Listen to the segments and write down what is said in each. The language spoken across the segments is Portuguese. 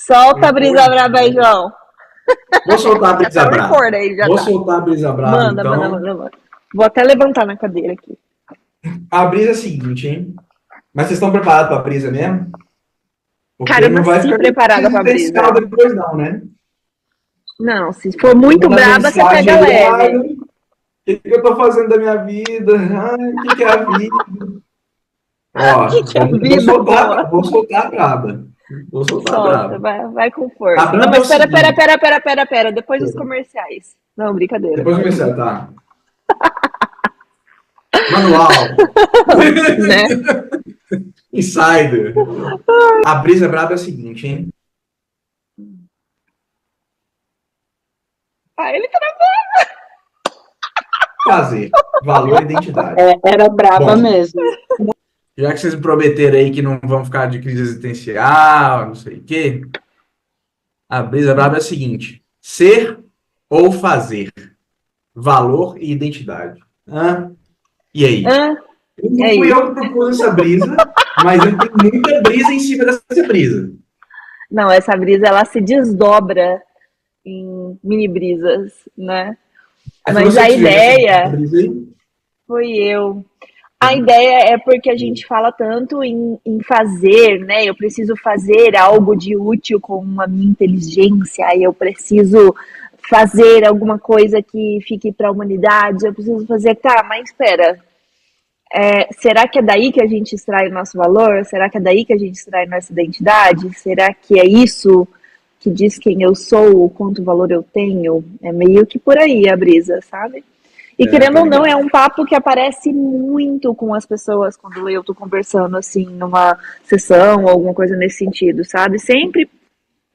Solta a brisa Recorde. braba aí, João. Vou soltar a Já brisa tá no braba. record aí, já Vou tá. soltar a brisa braba, Manda, manda, então. manda, manda. Vou até levantar na cadeira aqui. A brisa é a seguinte, hein? Mas vocês estão preparados para a brisa mesmo? Cara, Porque eu não vai nasci ficar preparada pra existencial brisa. depois, não, né? Não, se for Tô muito mandando braba, você mensagem pega aí, leve. o que eu tô fazendo da minha vida? Ai, o que é a vida? Ó, Que é vou vida soltar, boa. vou soltar a braba. Vou soltar a Solta, braba. vai com A força. Não, braba é mas o pera, seguinte. pera. Depois dos comerciais. Não, brincadeira, Depois eu vai. comecei, tá? Manual. Né? Insider. A brisa braba é a seguinte, hein? Ah, ele tá... Fazer. Valor e identidade. É, era braba Bom, mesmo. já que vocês me prometeram aí que não vão ficar de crise existencial, não sei o quê, a brisa braba é a seguinte: ser ou fazer, valor e identidade. Hã? E aí? Ah, e Não fui aí? eu que propus essa brisa, mas eu tenho muita brisa em cima dessa brisa. Não, essa brisa, ela se desdobra em mini brisas, né? Aí foi Mas você a que sugeriu essa ideia brisa aí? foi eu. A ideia é porque a gente fala tanto em fazer, né? Eu preciso fazer algo de útil com a minha inteligência, eu preciso fazer alguma coisa que fique para a humanidade, eu preciso fazer. Tá, mas espera, será que é daí que a gente extrai o nosso valor? Será que é daí que a gente extrai nossa identidade? Será que é isso que diz quem eu sou, o quanto valor eu tenho? É meio que por aí a brisa, sabe? E É, querendo tô ou não, é ligado. um papo que aparece muito com as pessoas quando eu tô conversando, assim, numa sessão ou alguma coisa nesse sentido, sabe? Sempre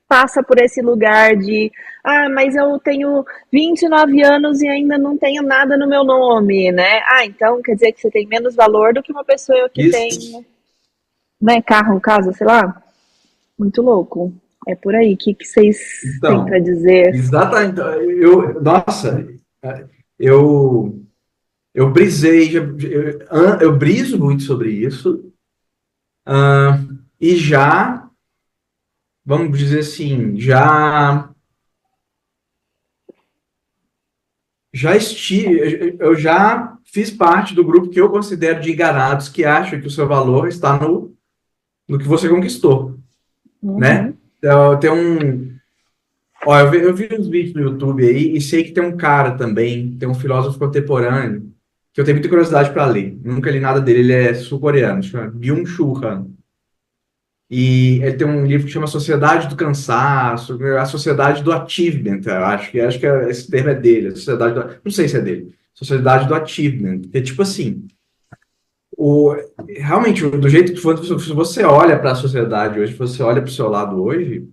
passa por esse lugar de, ah, mas eu tenho 29 anos e ainda não tenho nada no meu nome, né? Ah, então quer dizer que você tem menos valor do que uma pessoa que Isso. tem, né, carro, casa, sei lá. Muito louco. É por aí. O que vocês têm para Então, dizer? exatamente. Nossa, eu, eu brisei, eu briso muito sobre isso, e já, vamos dizer assim, eu já fiz parte do grupo que eu considero de enganados que acham que o seu valor está no que você conquistou, né? Uhum. Então, tem um, ó, eu vi uns vídeos no YouTube aí e sei que tem um cara também, tem um filósofo contemporâneo que eu tenho muita curiosidade para ler. Nunca li nada dele, ele é sul-coreano, chama Byung-Chul Han. E ele tem um livro que chama Sociedade do Cansaço, a Sociedade do Achievement, eu acho que esse termo é dele, a Sociedade não sei se é dele, Sociedade do Achievement, que é tipo assim, o, realmente, do jeito que se você olha para a sociedade hoje, se você olha para o seu lado hoje,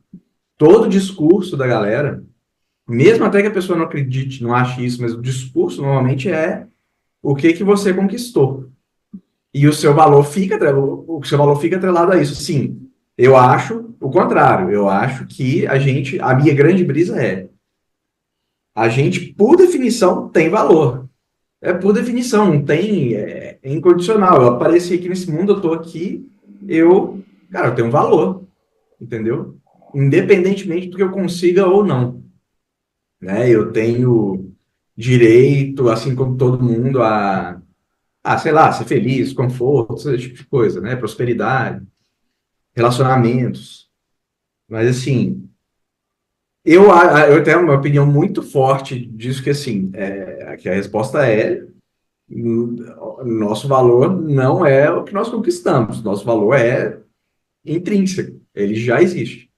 todo o discurso da galera, mesmo até que a pessoa não acredite, não ache isso, mas o discurso normalmente é o que que você conquistou. E o seu valor o seu valor fica atrelado a isso. Sim, eu acho o contrário. Eu acho que a minha grande brisa é, a gente, por definição, tem valor. É por definição, não tem, é incondicional. Eu apareci aqui nesse mundo, eu tô aqui, cara, eu tenho um valor, entendeu? Independentemente do que eu consiga ou não, né? Eu tenho direito, assim como todo mundo, sei lá, ser feliz, conforto, esse tipo de coisa, né? Prosperidade, relacionamentos. Mas, assim, eu tenho uma opinião muito forte disso, que, assim, que a resposta é: nosso valor não é o que nós conquistamos, nosso valor é intrínseco, ele já existe.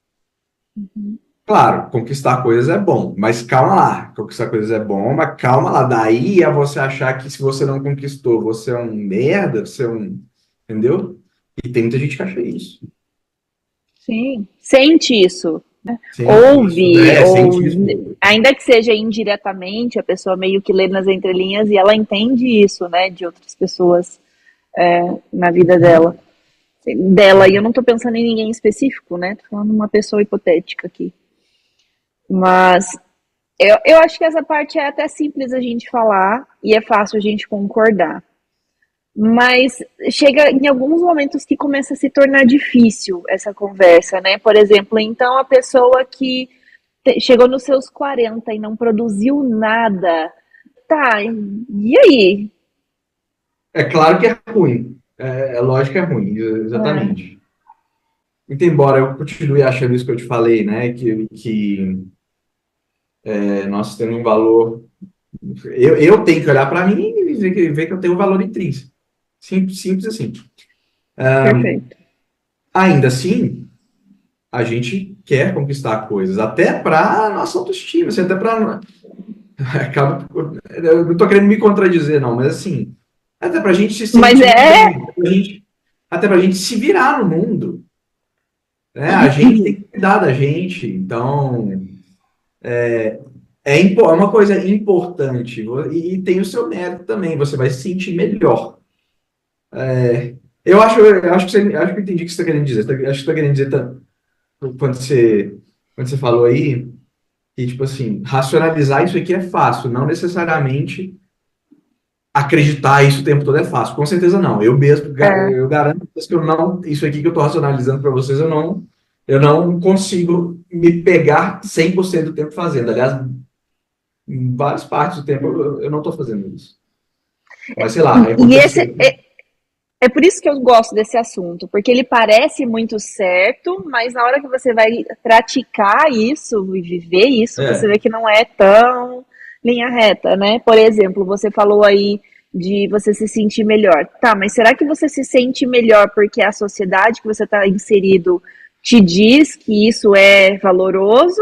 Claro, conquistar coisas é bom, mas calma lá. Conquistar coisas é bom, mas calma lá. Daí é você achar que se você não conquistou, você é um merda, você é um. Entendeu? E tem muita gente que acha isso. Sim. Sente isso. Sente isso. Ouve, ou Sente isso. ainda que seja indiretamente, a pessoa meio que lê nas entrelinhas e ela entende isso, né, de outras pessoas na vida dela. Uhum. Dela, e eu não tô pensando em ninguém específico, né? Tô falando uma pessoa hipotética aqui. Mas eu acho que essa parte é até simples a gente falar e é fácil a gente concordar. Mas chega em alguns momentos que começa a se tornar difícil essa conversa, né? Por exemplo, então a pessoa que chegou nos seus 40 e não produziu nada, tá, e aí? É claro que é ruim. É lógico que é ruim, É, exatamente. Muito embora eu continue achando isso que eu te falei, né? Que nós temos um valor. Eu tenho que olhar para mim e ver que eu tenho um valor intrínseco. Simples, simples assim. perfeito. Ainda assim, a gente quer conquistar coisas, até para nossa autoestima, assim, até para. Acaba, eu não estou querendo me contradizer, não, mas assim, até para a gente se Mas sentir é. bem, até para a gente se virar no mundo, né? A gente tem que cuidar da gente, então é uma coisa importante e tem o seu mérito também, você vai se sentir melhor. Acho que eu entendi o que você está querendo dizer. Acho que você está querendo dizer quando você falou aí. E, tipo assim, racionalizar isso aqui é fácil, não necessariamente acreditar isso o tempo todo é fácil. Com certeza não. Eu mesmo, É. eu garanto que eu não, isso aqui que eu estou racionalizando para vocês, eu não consigo me pegar 100% do tempo fazendo. Aliás, em várias partes do tempo eu não estou fazendo isso. Mas, sei lá, E esse aconteceu. é por isso que eu gosto desse assunto, porque ele parece muito certo, mas na hora que você vai praticar isso e viver isso, você É, vê que não é tão linha reta, né? Por exemplo, você falou aí de você se sentir melhor. Tá, mas será que você se sente melhor porque a sociedade que você está inserido te diz que isso é valoroso?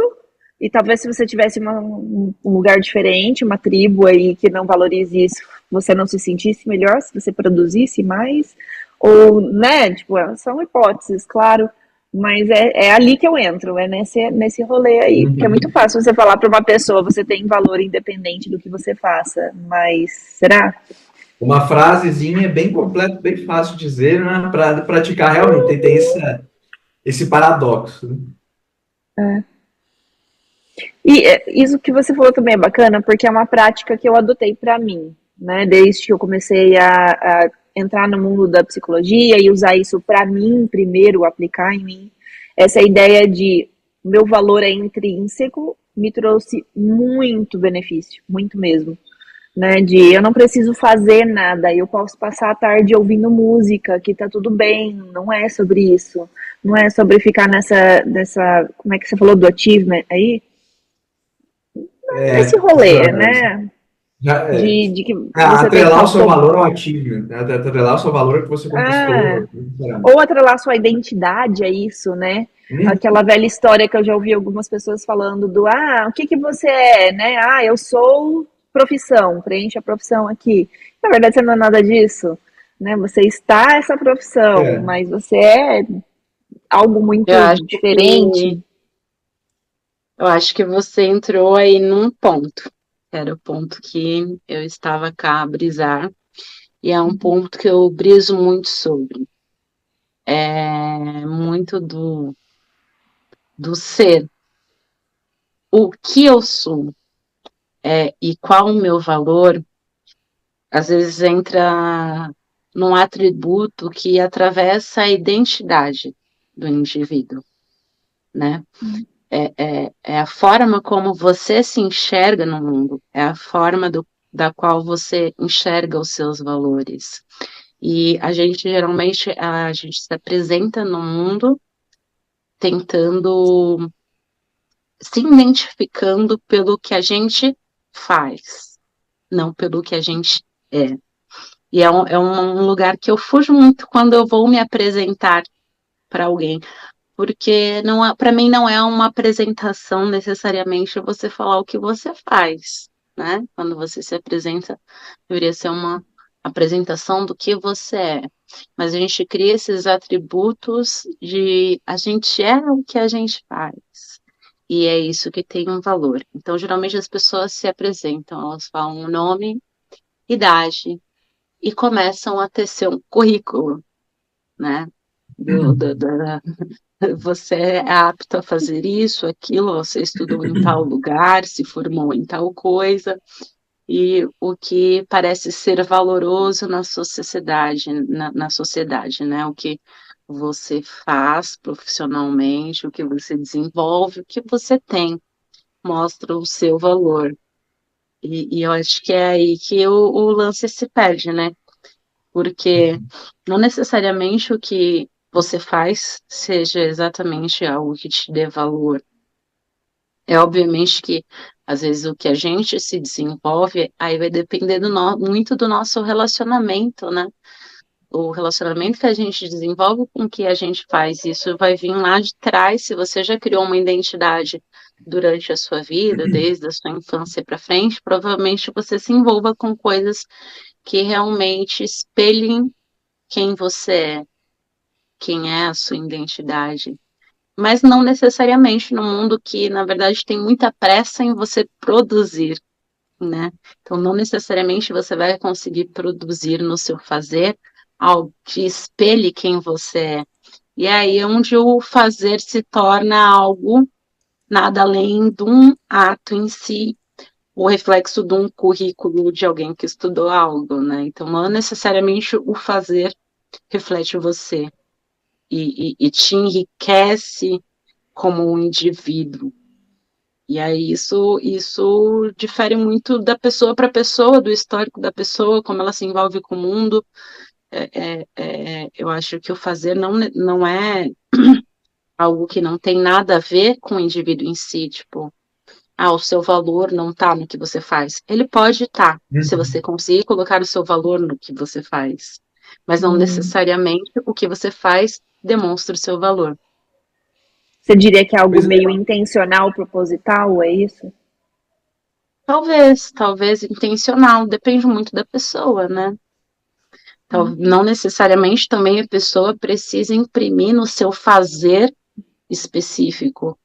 E talvez se você tivesse um lugar diferente, uma tribo aí que não valorize isso, você não se sentisse melhor se você produzisse mais? Ou, né, tipo, são hipóteses, claro, mas é ali que eu entro, é nesse rolê aí. Porque é muito uhum. fácil você falar para uma pessoa, você tem valor independente do que você faça, mas será? Uma frasezinha bem completa, bem fácil de dizer, né? Para praticar realmente. Tem esse paradoxo, né? E isso que você falou também é bacana, porque é uma prática que eu adotei para mim, né? Desde que eu comecei a entrar no mundo da psicologia e usar isso para mim primeiro, aplicar em mim. Essa ideia de meu valor é intrínseco me trouxe muito benefício, muito mesmo. Né, de eu não preciso fazer nada, eu posso passar a tarde ouvindo música, que tá tudo bem, não é sobre isso, não é sobre ficar nessa, como é que você falou do achievement aí? Nesse rolê, né? Já, é, De que você tem que atrelar o seu calcular. valor ao ativo, né? Atrelar o seu valor que você Ah, conquistou. ou atrelar sua identidade a isso, né? Hum, Aquela velha história que eu já ouvi algumas pessoas falando do o que que você é, né? Eu sou profissão, preenche a profissão aqui. Na verdade, você não é nada disso, né? Você está essa profissão, é. mas você é algo Eu muito acho que diferente. eu acho que você entrou aí num ponto. Era o ponto que eu estava cá a brisar, e é um ponto que eu briso muito sobre. É muito do ser. O que eu sou e qual o meu valor, às vezes entra num atributo que atravessa a identidade do indivíduo, né? É a forma como você se enxerga no mundo, é a forma da qual você enxerga os seus valores. E a gente geralmente a gente se apresenta no mundo tentando se identificando pelo que a gente faz, não pelo que a gente é. E é um lugar que eu fujo muito quando eu vou me apresentar para alguém, porque não para mim não é uma apresentação necessariamente você falar o que você faz, né? Quando você se apresenta, deveria ser uma apresentação do que você é. Mas a gente cria esses atributos de a gente é o que a gente faz. E é isso que tem um valor. Então, geralmente as pessoas se apresentam, elas falam o nome, idade e começam a tecer um currículo, né? Você é apto a fazer isso, aquilo, você estudou em tal lugar, se formou em tal coisa. e o que parece ser valoroso na sociedade, na sociedade, né? O que você faz profissionalmente, o que você desenvolve, o que você tem, mostra o seu valor. E eu acho que é aí que o lance se perde, né? Porque não necessariamente o que você faz seja exatamente algo que te dê valor. É obviamente que, às vezes, o que a gente se desenvolve, aí vai depender muito do nosso relacionamento, né? O relacionamento que a gente desenvolve com o que a gente faz, isso vai vir lá de trás. Se você já criou uma identidade durante a sua vida, desde a sua infância para frente, provavelmente você se envolva com coisas que realmente espelhem quem você é, quem é a sua identidade. Mas não necessariamente no mundo que, na verdade, tem muita pressa em você produzir, né? Então, não necessariamente você vai conseguir produzir no seu fazer algo que espelhe quem você é. E aí é onde o fazer se torna algo nada além de um ato em si, o reflexo de um currículo de alguém que estudou algo, né? Então, não necessariamente o fazer reflete você e te enriquece como um indivíduo. E aí isso difere muito da pessoa para pessoa, do histórico da pessoa, como ela se envolve com o mundo. Eu acho que o fazer não é algo que não tem nada a ver com o indivíduo em si, tipo, o seu valor não está no que você faz. Ele pode estar, se você conseguir colocar o seu valor no que você faz, mas não necessariamente o que você faz demonstra o seu valor. Você diria que é algo Pois é. meio intencional, proposital, é isso? Talvez intencional, depende muito da pessoa, né? Então, não necessariamente também a pessoa precisa imprimir no seu fazer específico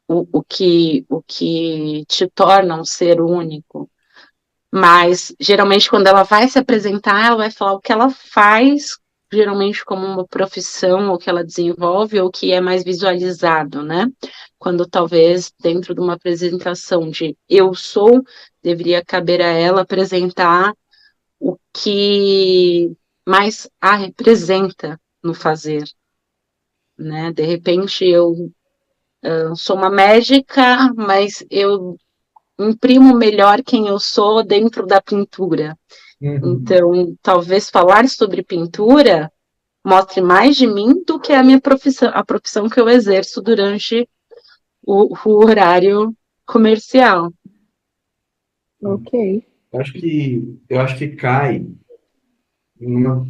o que te torna um ser único. Mas, geralmente, quando ela vai se apresentar, ela vai falar o que ela faz, geralmente como uma profissão, ou que ela desenvolve, ou que é mais visualizado, né? Quando talvez dentro de uma apresentação de eu sou, deveria caber a ela apresentar o que mais a representa no fazer, né? De repente eu sou uma médica, mas eu imprimo melhor quem eu sou dentro da pintura. Então, talvez falar sobre pintura mostre mais de mim do que a minha profissão, a profissão que eu exerço durante o horário comercial. Ok. Eu acho que cai numa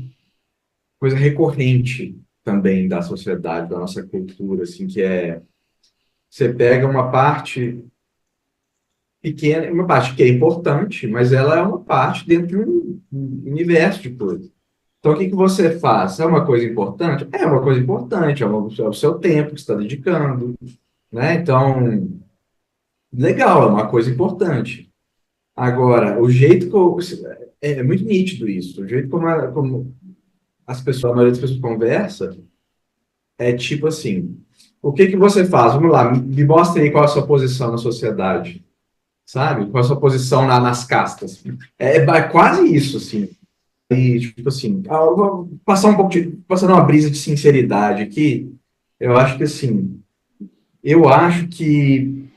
coisa recorrente também da sociedade, da nossa cultura, assim, que é você pega uma parte pequena, uma parte que é importante, mas ela é uma parte dentro de um universo de coisas. Então, o que que você faz? É uma coisa importante? É uma coisa importante, é o seu tempo que você está dedicando, né? Então, legal, é uma coisa importante. Agora, o jeito que é muito nítido isso, o jeito como as pessoas, a maioria das pessoas conversa é tipo assim, o que que você faz? Vamos lá, me mostre aí qual é a sua posição na sociedade, sabe? Qual é a sua posição nas castas. É quase isso, assim. E, tipo assim, eu vou passar um pouco passando uma brisa de sinceridade aqui, eu acho que assim, eu acho que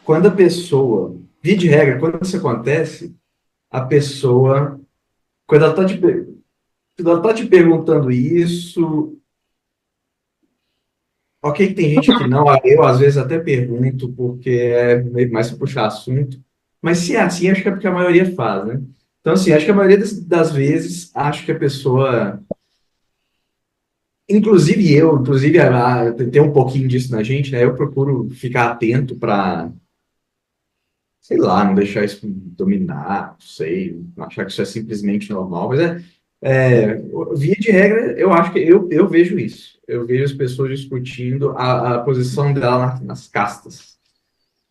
quando a pessoa, via de regra, quando isso acontece, a pessoa, quando ela tá quando ela tá te perguntando isso, ok, que tem gente que não, eu às vezes até pergunto porque é meio mais para puxar assunto, mas se é assim, acho que é porque a maioria faz, né? Então, assim, acho que a maioria das vezes, acho que a pessoa, inclusive tem um pouquinho disso na gente, né? Eu procuro ficar atento para, sei lá, não deixar isso me dominar, não sei, não achar que isso é simplesmente normal, mas via de regra, eu acho que eu vejo isso. Eu vejo as pessoas discutindo a posição dela nas castas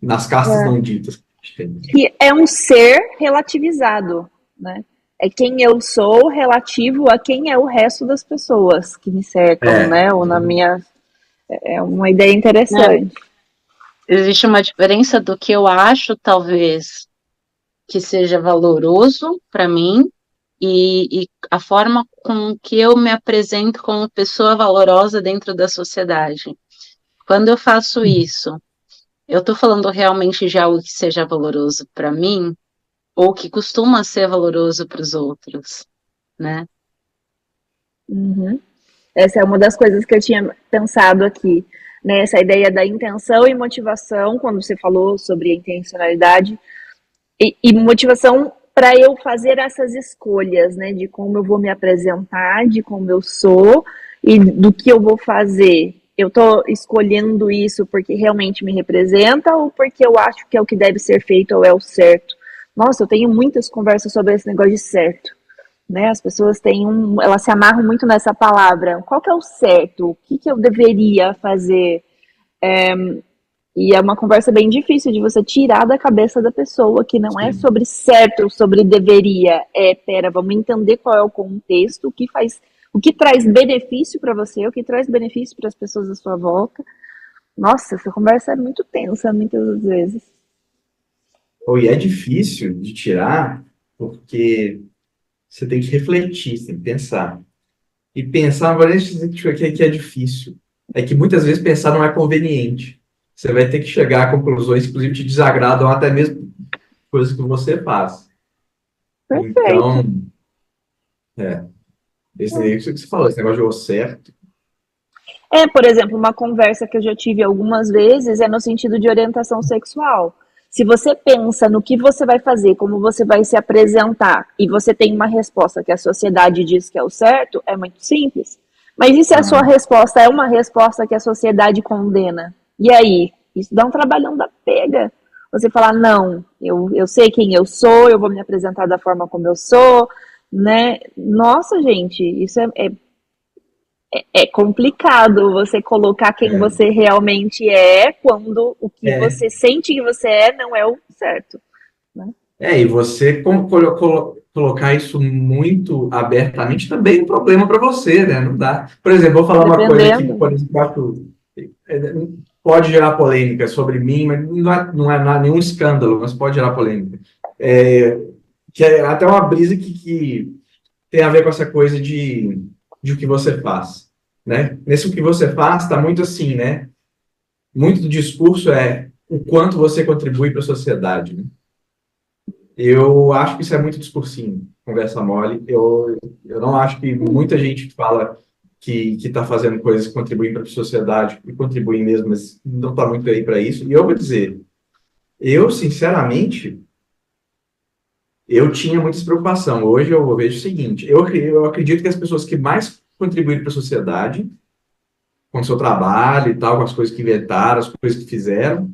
É. não ditas que a gente tem. Que é um ser relativizado, né? É quem eu sou relativo a quem é o resto das pessoas que me cercam, É, né? Ou na minha. É uma ideia Né? interessante. Existe uma diferença do que eu acho, talvez, que seja valoroso para mim e a forma com que eu me apresento como pessoa valorosa dentro da sociedade. Quando eu faço isso, eu estou falando realmente de algo que seja valoroso para mim ou que costuma ser valoroso para os outros, né? Uhum. Essa é uma das coisas que eu tinha pensado aqui, né? Essa ideia da intenção e motivação, quando você falou sobre a intencionalidade, e motivação para eu fazer essas escolhas, né? De como eu vou me apresentar, de como eu sou e do que eu vou fazer. Eu estou escolhendo isso porque realmente me representa ou porque eu acho que é o que deve ser feito ou é o certo? Nossa, eu tenho muitas conversas sobre esse negócio de certo, né? As pessoas elas se amarram muito nessa palavra. Qual que é o certo? O que que eu deveria fazer? E é uma conversa bem difícil de você tirar da cabeça da pessoa, que não é Sim. sobre certo, sobre deveria. Pera, vamos entender qual é o contexto, o que traz benefício para você, o que traz benefício para as pessoas à sua volta. Nossa, essa conversa é muito tensa, muitas vezes. E é difícil de tirar, porque você tem que refletir, você tem que pensar. E pensar, não vou nem dizer que é difícil. É que muitas vezes pensar não é conveniente. Você vai ter que chegar a conclusões que, inclusive, te desagradam até mesmo coisas que você faz. Perfeito. Então, isso que você falou, esse negócio de o certo. Por exemplo, uma conversa que eu já tive algumas vezes é no sentido de orientação sexual. Se você pensa no que você vai fazer, como você vai se apresentar, e você tem uma resposta que a sociedade diz que é o certo, é muito simples. Mas e se a sua Ah, resposta é uma resposta que a sociedade condena? E aí? Isso dá um trabalhão da pega. Você falar, não, eu sei quem eu sou, eu vou me apresentar da forma como eu sou, né? Nossa, gente, isso é complicado você colocar quem é, você realmente é quando o que é, você sente que você é não é o certo, né? e você colocar isso muito abertamente também é um problema para você, né? Não dá. Por exemplo, vou falar uma coisa que, Dependendo. por exemplo, eu acho, é, pode gerar polêmica sobre mim, mas não é nenhum escândalo, mas pode gerar polêmica. É, que é até uma brisa que tem a ver com essa coisa de o que você faz, né? Nesse o que você faz está muito assim, né? Muito do discurso é o quanto você contribui para a sociedade, né? Eu acho que isso é muito discursinho, conversa mole. Eu não acho que muita gente fala que está fazendo coisas que contribuem para a sociedade, e contribuem mesmo, mas não está muito aí para isso. E eu vou dizer, eu, sinceramente, eu tinha muita preocupação. Hoje eu vejo o seguinte, eu acredito que as pessoas que mais contribuíram para a sociedade, com o seu trabalho e tal, com as coisas que inventaram, as coisas que fizeram,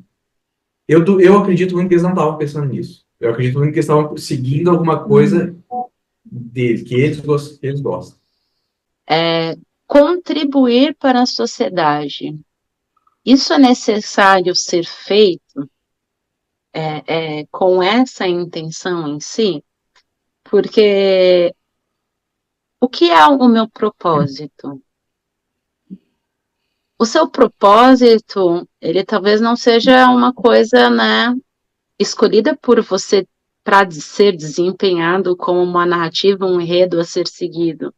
eu acredito muito que eles não estavam pensando nisso. Eu acredito muito que eles estavam seguindo alguma coisa dele, que eles gostam. Contribuir para a sociedade. Isso é necessário ser feito com essa intenção em si? Porque o que é o meu propósito? O seu propósito, ele talvez não seja uma coisa, né, escolhida por você para ser desempenhado como uma narrativa, um enredo a ser seguido.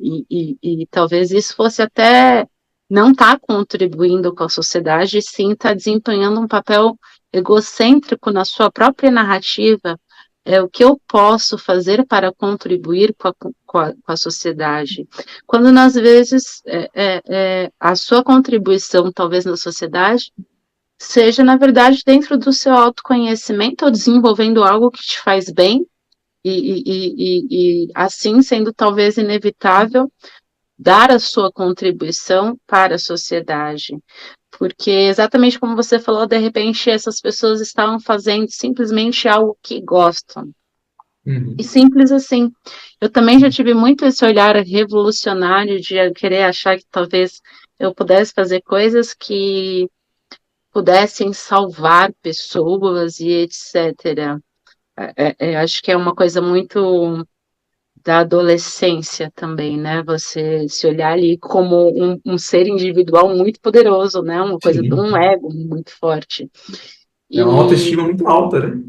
E talvez isso fosse até não estar contribuindo com a sociedade, sim estar desempenhando um papel egocêntrico na sua própria narrativa. É o que eu posso fazer para contribuir com a sociedade. Quando, às vezes, a sua contribuição, talvez, na sociedade, seja, na verdade, dentro do seu autoconhecimento ou desenvolvendo algo que te faz bem, e assim sendo talvez inevitável dar a sua contribuição para a sociedade. Porque exatamente como você falou, de repente essas pessoas estavam fazendo simplesmente algo que gostam. E Uhum. simples assim. Eu também já tive muito esse olhar revolucionário de querer achar que talvez eu pudesse fazer coisas que pudessem salvar pessoas e etc. Acho que é uma coisa muito da adolescência também, né? Você se olhar ali como um ser individual muito poderoso, né? Uma coisa de um Sim. ego muito forte. É uma E autoestima muito alta, né?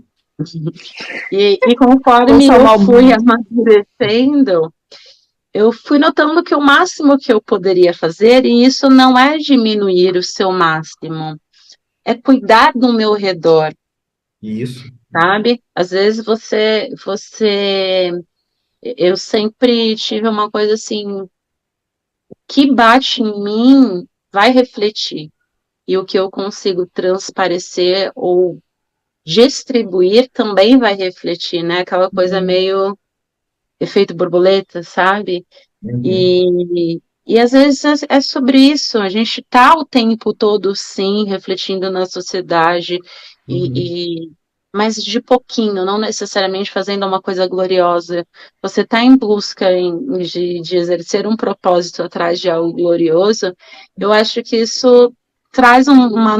E conforme Ouça eu mal. fui amadurecendo, eu fui notando que o máximo que eu poderia fazer, e isso não é diminuir o seu máximo, é cuidar do meu redor, Isso. sabe? Às vezes eu sempre tive uma coisa assim, o que bate em mim vai refletir, e o que eu consigo transparecer ou distribuir também vai refletir, né? Aquela coisa meio efeito borboleta, sabe? Uhum. E às vezes é sobre isso, a gente está o tempo todo, sim, refletindo na sociedade, Uhum. e, mas de pouquinho, não necessariamente fazendo uma coisa gloriosa. Você está em busca de exercer um propósito atrás de algo glorioso, eu acho que isso traz uma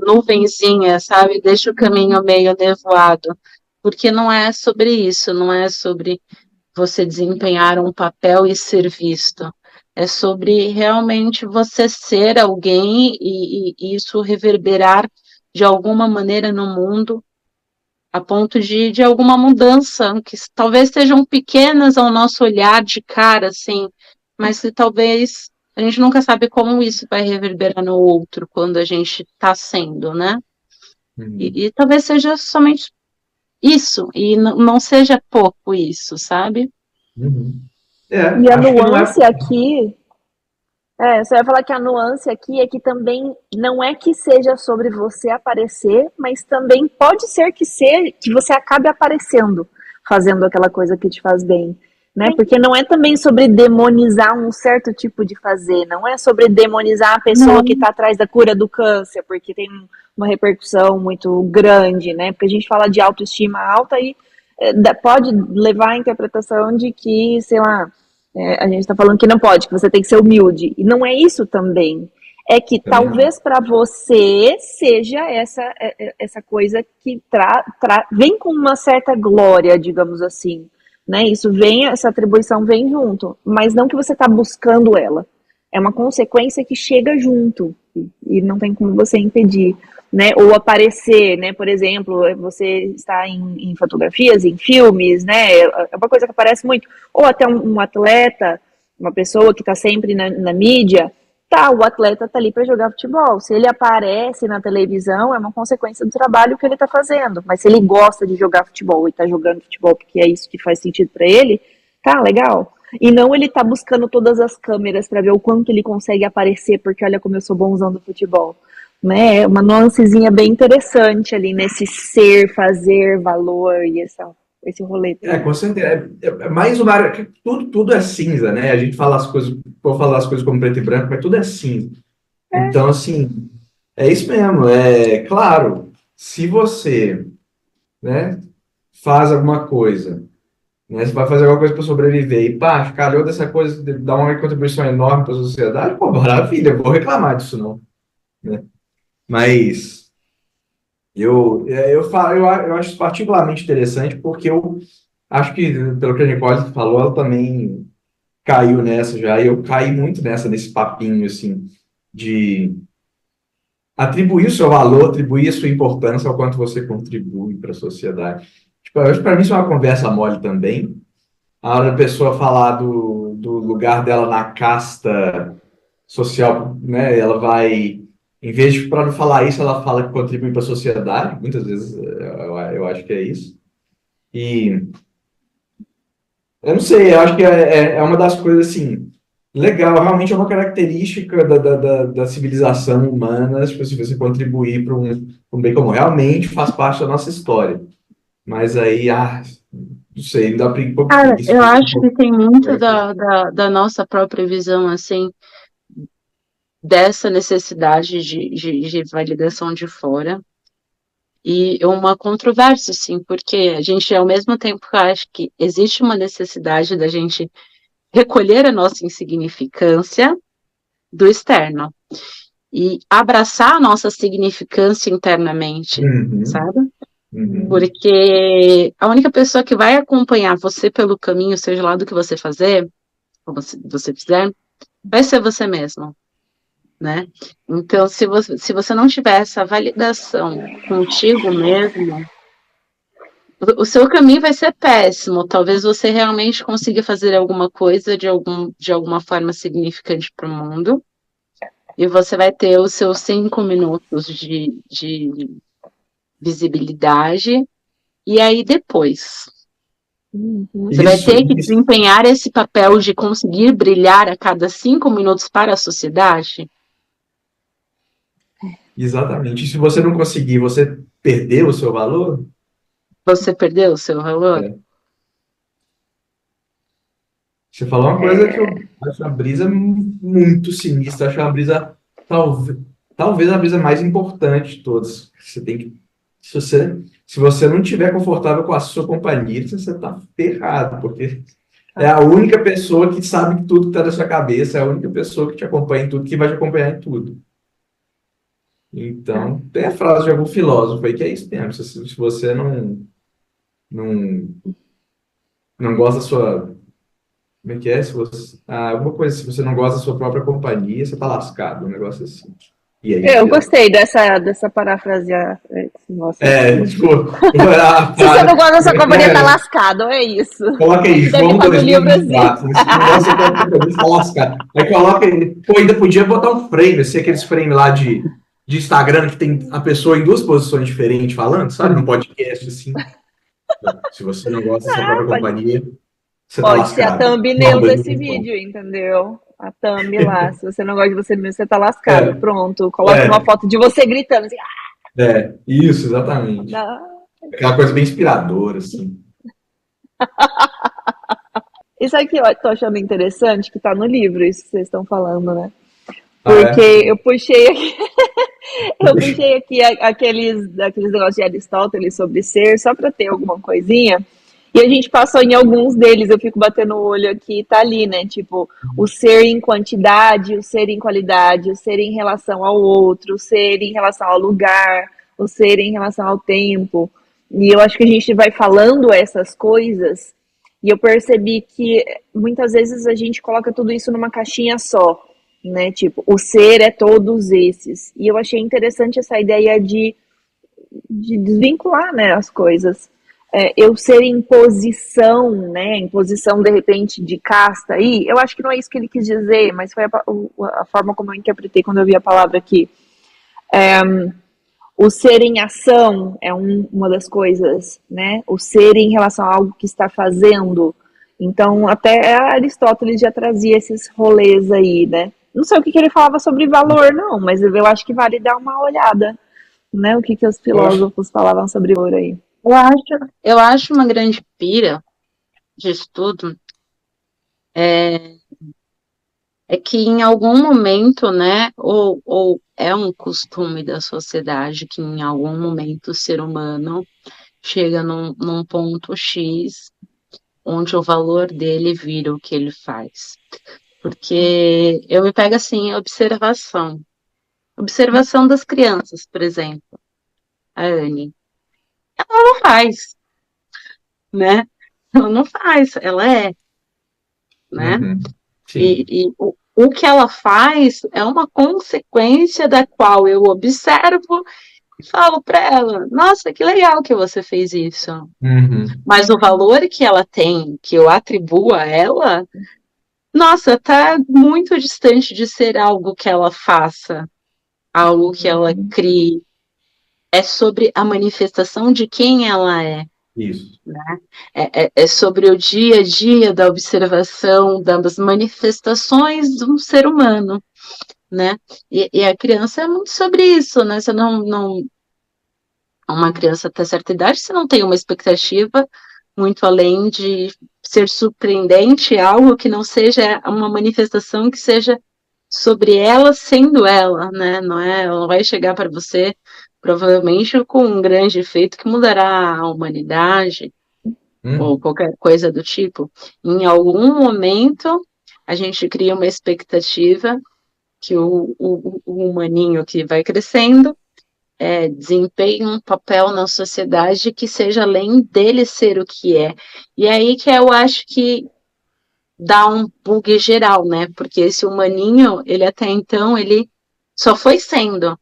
nuvenzinha, sabe? Deixa o caminho meio nevoado, porque não é sobre isso, não é sobre você desempenhar um papel e ser visto. É sobre realmente você ser alguém e isso reverberar de alguma maneira no mundo, a ponto de alguma mudança, que talvez sejam pequenas ao nosso olhar de cara, assim, mas que talvez a gente nunca sabe como isso vai reverberar no outro quando a gente está sendo, né? Uhum. E talvez seja somente isso, e não seja pouco isso, sabe? Uhum. É, E a acho que não é. nuance aqui, você vai falar que a nuance aqui é que também não é que seja sobre você aparecer, mas também pode ser que você acabe aparecendo, fazendo aquela coisa que te faz bem, né? Sim. Porque não é também sobre demonizar um certo tipo de fazer, não é sobre demonizar a pessoa que Não, está atrás da cura do câncer, porque tem uma repercussão muito grande, né? Porque a gente fala de autoestima alta e pode levar à interpretação de que, sei lá, a gente está falando que não pode, que você tem que ser humilde. E não é isso também. É que Também não. talvez para você seja essa coisa que vem com uma certa glória, digamos assim. Né? Isso vem, essa atribuição vem junto, mas não que você está buscando ela. É uma consequência que chega junto e não tem como você impedir. Né, ou aparecer, né, por exemplo, você está em fotografias, em filmes, né, é uma coisa que aparece muito, ou até um atleta, uma pessoa que está sempre na mídia, tá, o atleta tá ali para jogar futebol, se ele aparece na televisão, é uma consequência do trabalho que ele está fazendo, mas se ele gosta de jogar futebol e está jogando futebol porque é isso que faz sentido para ele, tá, legal. E não ele tá buscando todas as câmeras para ver o quanto ele consegue aparecer, porque olha como eu sou bonzão do futebol, né? Uma nuancezinha bem interessante ali nesse ser, fazer, valor e esse rolê todo. Com certeza. É mais uma área que tudo é cinza, né? A gente fala as coisas, vou falar as coisas como preto e branco, mas tudo é cinza. Então, assim, é isso mesmo. É claro, se você, né, faz alguma coisa, né, você vai fazer alguma coisa para sobreviver e pá, calhou dessa coisa, dá uma contribuição enorme para a sociedade, pô, maravilha, eu vou reclamar disso não, né? Mas eu acho isso particularmente interessante porque eu acho que, pelo que a Nicole falou, ela também caiu nessa já, e eu caí muito nesse papinho, assim, de atribuir o seu valor, atribuir a sua importância ao quanto você contribui para a sociedade. Tipo, eu acho que para mim isso é uma conversa mole também. A hora da pessoa falar do lugar dela na casta social, né? Ela vai, em vez de, para não falar isso, ela fala que contribui para a sociedade. Muitas vezes eu acho que é isso. E eu não sei, eu acho que é uma das coisas assim, legal, realmente é uma característica da civilização humana, tipo, se você contribuir para um bem comum, realmente faz parte da nossa história. Mas aí, não sei, me dá um pouco de cara, preguiça. eu acho que tem muito da nossa própria visão, assim, dessa necessidade de validação de fora. E uma controvérsia, assim, porque a gente, ao mesmo tempo que acha que existe uma necessidade da gente recolher a nossa insignificância do externo e abraçar a nossa significância internamente, Uhum, sabe? uhum. Porque a única pessoa que vai acompanhar você pelo caminho, seja lá do que você fazer, ou você fizer, vai ser você mesmo, né? Então, se você não tiver essa validação contigo mesmo, o seu caminho vai ser péssimo. Talvez você realmente consiga fazer alguma coisa de alguma forma significante para o mundo. E você vai ter os seus 5 minutos de visibilidade. E aí depois, você vai Isso, ter que desempenhar esse papel de conseguir brilhar a cada 5 minutos para a sociedade. exatamente. E se você não conseguir, você perdeu o seu valor? Você perdeu o seu valor? É. Você falou uma coisa que eu acho uma brisa muito sinistra, acho uma brisa, talvez a brisa mais importante de todas. Você tem que, se você não estiver confortável com a sua companhia, você está ferrado, porque é a única pessoa que sabe tudo que está na sua cabeça, é a única pessoa que te acompanha em tudo, que vai te acompanhar em tudo. Então, tem a frase de algum filósofo aí que é isso mesmo. Se você não, não gosta da sua. Como é que é? Se você, alguma coisa, se você não gosta da sua própria companhia, você tá lascado, um negócio assim. E é isso Eu mesmo. gostei dessa parafrasear. Nossa, Tipo, se você não gosta da sua companhia, tá lascado, é isso. coloca aí, Deve João estar no livro assim. 2024. Se não gosta da sua companhia, tá lascado. Aí coloca aí. Pô, ainda podia botar um frame, assim, aqueles frames lá de Instagram que tem a pessoa em duas posições diferentes falando, sabe? Num podcast, assim. Se você não gosta da sua própria companhia, você tá Pode ser a lascado. thumbnail João desse 2024. vídeo, entendeu? A thumb lá. Se você não gosta de você mesmo, você tá lascado. É, Pronto. Coloque uma é, foto de você gritando assim. isso, exatamente. Aquela coisa bem inspiradora, assim. Isso aqui eu tô achando interessante, que tá no livro, isso que vocês estão falando, né? Ah, Porque é? eu puxei aqui, eu puxei aqui aqueles negócios de Aristóteles sobre ser, só para ter alguma coisinha. E a gente passou em alguns deles, eu fico batendo o olho aqui, tá ali, né? Tipo, o ser em quantidade, o ser em qualidade, o ser em relação ao outro, o ser em relação ao lugar, o ser em relação ao tempo. E eu acho que a gente vai falando essas coisas, e eu percebi que muitas vezes a gente coloca tudo isso numa caixinha só, né? Tipo, o ser é todos esses. E eu achei interessante essa ideia de desvincular, né, as coisas. Eu ser em posição, né, em posição de repente de casta aí, eu acho que não é isso que ele quis dizer, mas foi a forma como eu interpretei quando eu vi a palavra aqui. O ser em ação é uma das coisas, né, o ser em relação a algo que está fazendo. Então, até Aristóteles já trazia esses rolês aí, né. Não sei o que ele falava sobre valor, não, mas eu acho que vale dar uma olhada, né, o que os Eu acho. filósofos falavam sobre valor aí. Eu acho uma grande pira disso tudo é que em algum momento, né, ou é um costume da sociedade que em algum momento o ser humano chega num ponto X onde o valor dele vira o que ele faz. Porque eu me pego assim, observação das crianças, por exemplo, a Anne, ela não faz, né? Ela não faz, ela é, né? Uhum. Sim. E o que ela faz é uma consequência da qual eu observo e falo para ela: nossa, que legal que você fez isso. Uhum. Mas o valor que ela tem, que eu atribuo a ela, nossa, tá muito distante de ser algo que ela faça, algo que ela crie. É sobre a manifestação de quem ela é. Isso. É sobre o dia a dia da observação das manifestações de um ser humano, né? E a criança é muito sobre isso, né? Você não uma criança até certa idade, você não tem uma expectativa muito além de ser surpreendente, algo que não seja uma manifestação que seja sobre ela sendo ela, né? Não é, ela não vai chegar para você provavelmente com um grande efeito que mudará a humanidade ou Uhum. qualquer coisa do tipo. Em algum momento a gente cria uma expectativa que o humaninho que vai crescendo desempenhe um papel na sociedade que seja além dele ser o que é. E aí que eu acho que dá um bug geral, né? Porque esse humaninho, ele até então, ele só foi sendo.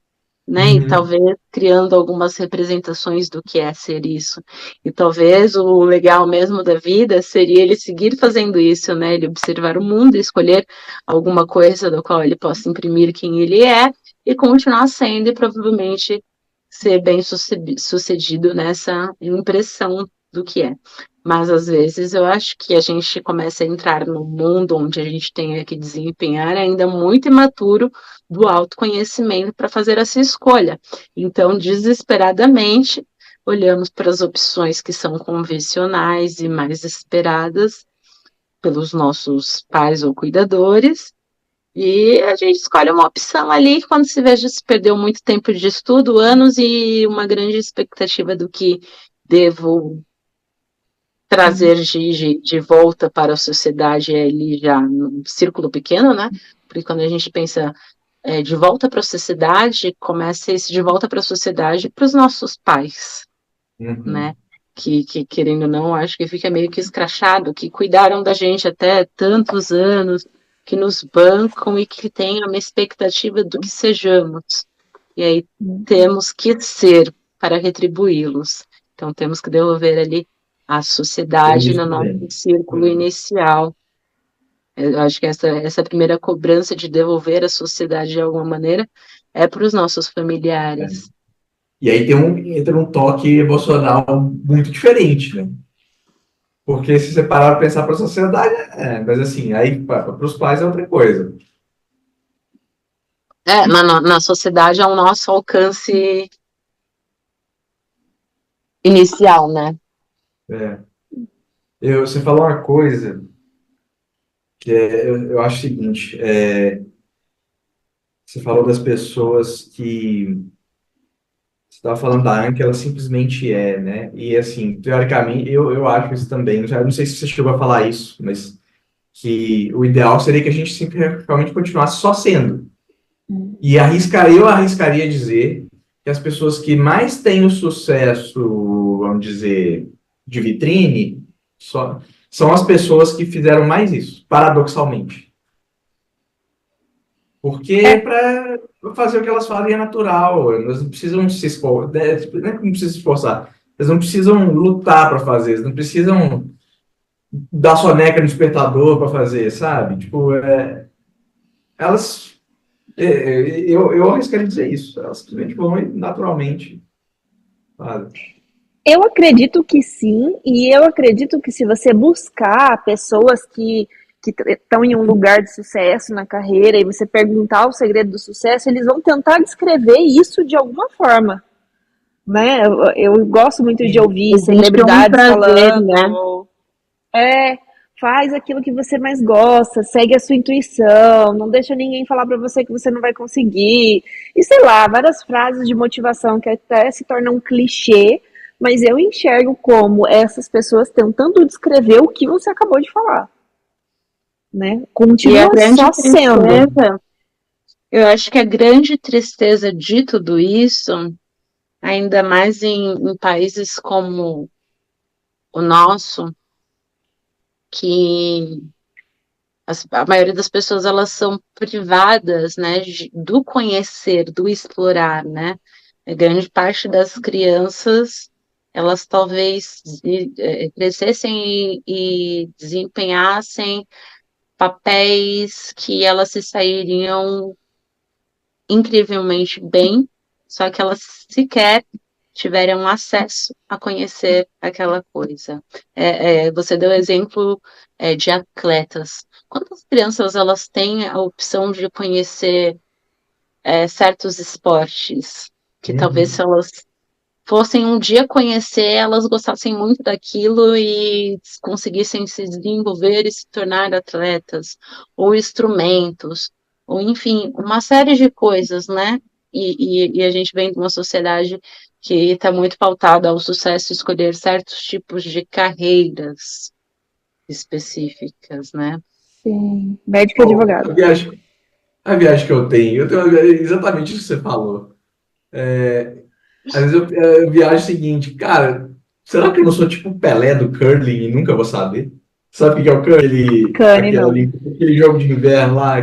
né? E talvez criando algumas representações do que é ser isso. E talvez o legal mesmo da vida seria ele seguir fazendo isso, né? Ele observar o mundo e escolher alguma coisa do qual ele possa imprimir quem ele é e continuar sendo e provavelmente ser bem sucedido nessa impressão do que é. Mas às vezes eu acho que a gente começa a entrar num mundo onde a gente tem que desempenhar ainda muito imaturo do autoconhecimento para fazer essa escolha. Então, desesperadamente, olhamos para as opções que são convencionais e mais esperadas pelos nossos pais ou cuidadores, e a gente escolhe uma opção ali quando se veja se perdeu muito tempo de estudo, anos e uma grande expectativa do que devo trazer de volta para a sociedade ali já num círculo pequeno, né? Porque quando a gente pensa de volta para a sociedade, começa esse de volta para a sociedade para os nossos pais, né? Que, querendo ou não, acho que fica meio que escrachado, que cuidaram da gente até tantos anos, que nos bancam e que têm uma expectativa do que sejamos. E aí temos que ser para retribuí-los. Então temos que devolver ali a sociedade no nosso círculo inicial. Eu acho que essa primeira cobrança de devolver a sociedade de alguma maneira é para os nossos familiares. E aí entra um toque emocional muito diferente, né? Porque se você parar para pensar para a sociedade, mas assim, aí para os pais é outra coisa. Na sociedade ao nosso alcance inicial, né? Você falou uma coisa que eu acho o seguinte, você falou das pessoas que você estava falando da Anne, que ela simplesmente né? E assim, teoricamente, eu acho isso também, já não sei se você chegou a falar isso, mas que o ideal seria que a gente simplesmente continuasse só sendo. E eu arriscaria dizer que as pessoas que mais têm o sucesso, vamos dizer, de vitrine, são as pessoas que fizeram mais isso, paradoxalmente. Porque para fazer o que elas fazem é natural, elas não precisam se esforçar, não é que não precisam se esforçar, elas não precisam lutar para fazer, elas não precisam dar soneca no despertador para fazer, sabe? Tipo, elas... eu arriscaria dizer isso. Elas simplesmente vão naturalmente. Sabe? Eu acredito que sim, e eu acredito que se você buscar pessoas que estão em um lugar de sucesso na carreira e você perguntar o segredo do sucesso, eles vão tentar descrever isso de alguma forma. Né? Eu gosto muito de ouvir celebridades falando. Né? Faz aquilo que você mais gosta, segue a sua intuição, não deixa ninguém falar para você que você não vai conseguir. E sei lá, várias frases de motivação que até se tornam um clichê, mas eu enxergo como essas pessoas tentando descrever o que você acabou de falar. Né? Continua só sendo. Eu acho que a grande tristeza de tudo isso, ainda mais em países como o nosso, que a maioria das pessoas elas são privadas, né, do conhecer, do explorar, né? A grande parte das crianças elas talvez crescessem e desempenhassem papéis que elas se sairiam incrivelmente bem, só que elas sequer tiveram acesso a conhecer aquela coisa. Você deu exemplo de atletas. Quantas crianças elas têm a opção de conhecer certos esportes que talvez se elas fossem um dia conhecer, elas gostassem muito daquilo e conseguissem se desenvolver e se tornar atletas, ou instrumentos, ou enfim, uma série de coisas, né? E a gente vem de uma sociedade que está muito pautada ao sucesso, escolher certos tipos de carreiras específicas, né? Sim, médico e advogado. A viagem que eu tenho exatamente isso que você falou. Às vezes eu viajo o seguinte, cara, será que eu não sou tipo o Pelé do curling e nunca vou saber? Sabe o que é o curling? Não. Aquele jogo de inverno lá,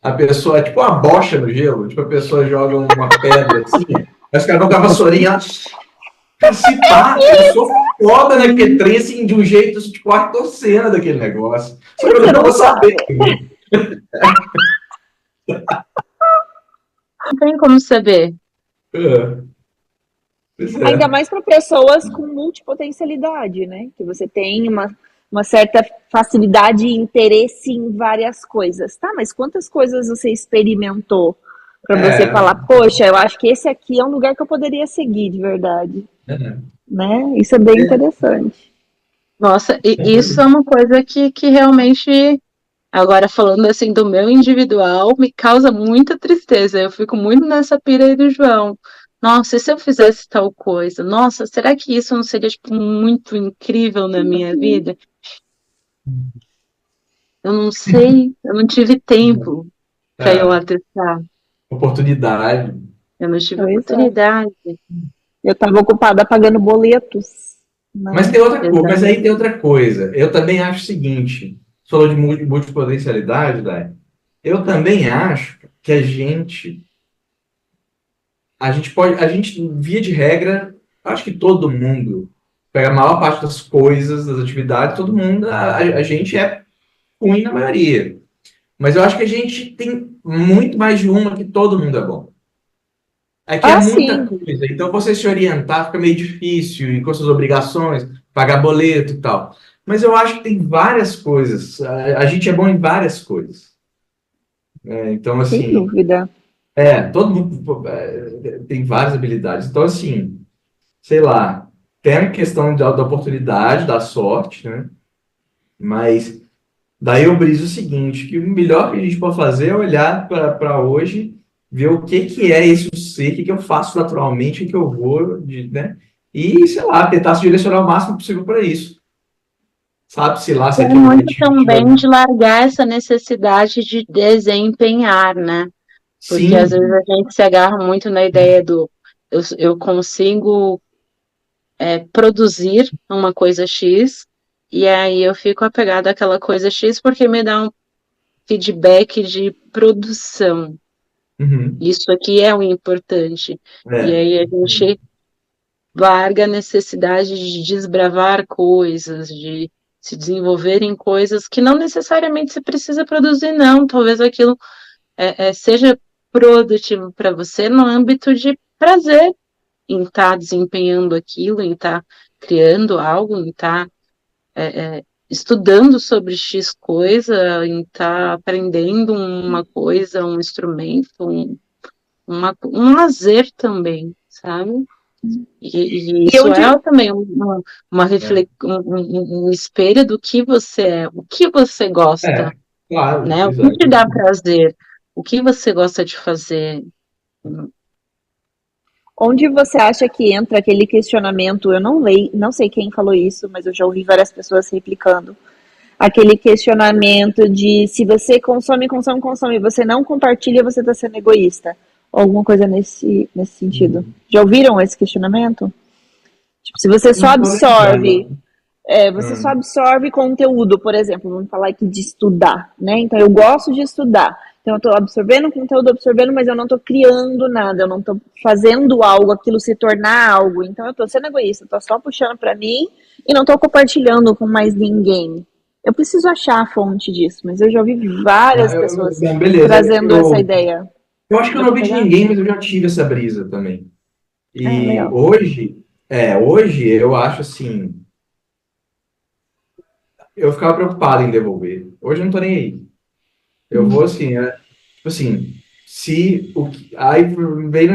A pessoa é tipo uma bocha no gelo, tipo a pessoa joga uma pedra assim, aí os caras vão com a vassourinha, se pá, eu sou foda naquele trem, assim, de um jeito, tipo, a torcendo daquele negócio. Só que eu Você não não vou sabe. saber. Não tem como saber. É, pois Ainda é. mais para pessoas com multipotencialidade, né? Que você tem uma certa facilidade e interesse em várias coisas. Tá, mas quantas coisas você experimentou para você É, falar, poxa, eu acho que esse aqui é um lugar que eu poderia seguir de verdade, é. né? Isso é bem interessante. Nossa, e isso é uma coisa que realmente, agora falando assim do meu individual, me causa muita tristeza. Eu fico muito nessa pira aí do João. Nossa, e se eu fizesse tal coisa? Nossa, será que isso não seria, tipo, muito incrível na minha vida? Eu não sei, eu não tive tempo para eu É, atestar. oportunidade. Eu não tive Pois é. oportunidade. Eu estava ocupada pagando boletos, Mas né? tem outra coisa, mas aí Exatamente. tem outra coisa. Eu também acho o seguinte, você falou de multipotencialidade, Dai. Eu também acho que a gente, via de regra, acho que todo mundo, pega a maior parte das coisas, das atividades, todo mundo, a gente é ruim na maioria. Mas eu acho que a gente tem muito mais de uma que todo mundo é bom. Aqui é Ah, muita sim, coisa, então você se orientar fica meio difícil, e com suas obrigações, pagar boleto e tal. Mas eu acho que tem várias coisas, a gente é bom em várias coisas. Então, sem assim, dúvida. todo mundo tem várias habilidades. Então, assim, sei lá, tem a questão da oportunidade, da sorte, né? Mas daí eu briso o seguinte, que o melhor que a gente pode fazer é olhar para hoje, ver o que que é esse ser, o que que eu faço naturalmente, o que eu vou, né? E, sei lá, tentar se direcionar o máximo possível para isso. Sabe-se lá E se é aquilo muito realmente também de largar essa necessidade de desempenhar, né? Porque às vezes Sim. a gente se agarra muito na ideia do eu consigo produzir uma coisa X, e aí eu fico apegada àquela coisa X porque me dá um feedback de produção. Uhum. Isso aqui é o importante. E É. aí a gente larga a necessidade de desbravar coisas, de se desenvolver em coisas que não necessariamente você precisa produzir, não. Talvez aquilo seja produtivo para você no âmbito de prazer em estar desempenhando aquilo, em estar criando algo, em estar estudando sobre X coisa, em estar aprendendo uma coisa, um instrumento, um lazer também, sabe? E E isso onde, é também É. um espelho do que você é, o que você É, gosta, claro, né? O que te exato. dá prazer, o que você gosta de fazer. onde você acha que entra aquele questionamento? Eu não sei quem falou isso, mas eu já ouvi várias pessoas replicando. Aquele questionamento de se você consome, consome, consome, você não compartilha, você está sendo egoísta. Ou alguma coisa nesse sentido. Uhum. Já ouviram esse questionamento? Tipo, se Não tô lembrando. você só Hum. absorve conteúdo, por exemplo, vamos falar aqui de estudar, né? Então eu gosto de estudar. Então eu estou absorvendo conteúdo, absorvendo, mas eu não estou criando nada, eu não estou fazendo algo, aquilo se tornar algo. Então eu estou sendo egoísta, estou só puxando para mim e não estou compartilhando com mais ninguém. Eu preciso achar a fonte disso, mas eu já ouvi várias pessoas Bom, beleza. trazendo essa ideia. Eu acho que eu Deu não para ouvi de pegar? ninguém, mas eu já tive essa brisa também. Ah, E legal. hoje eu acho assim, eu ficava preocupado em devolver. Hoje eu não tô nem aí. Eu vou assim, tipo assim, se o que, aí vem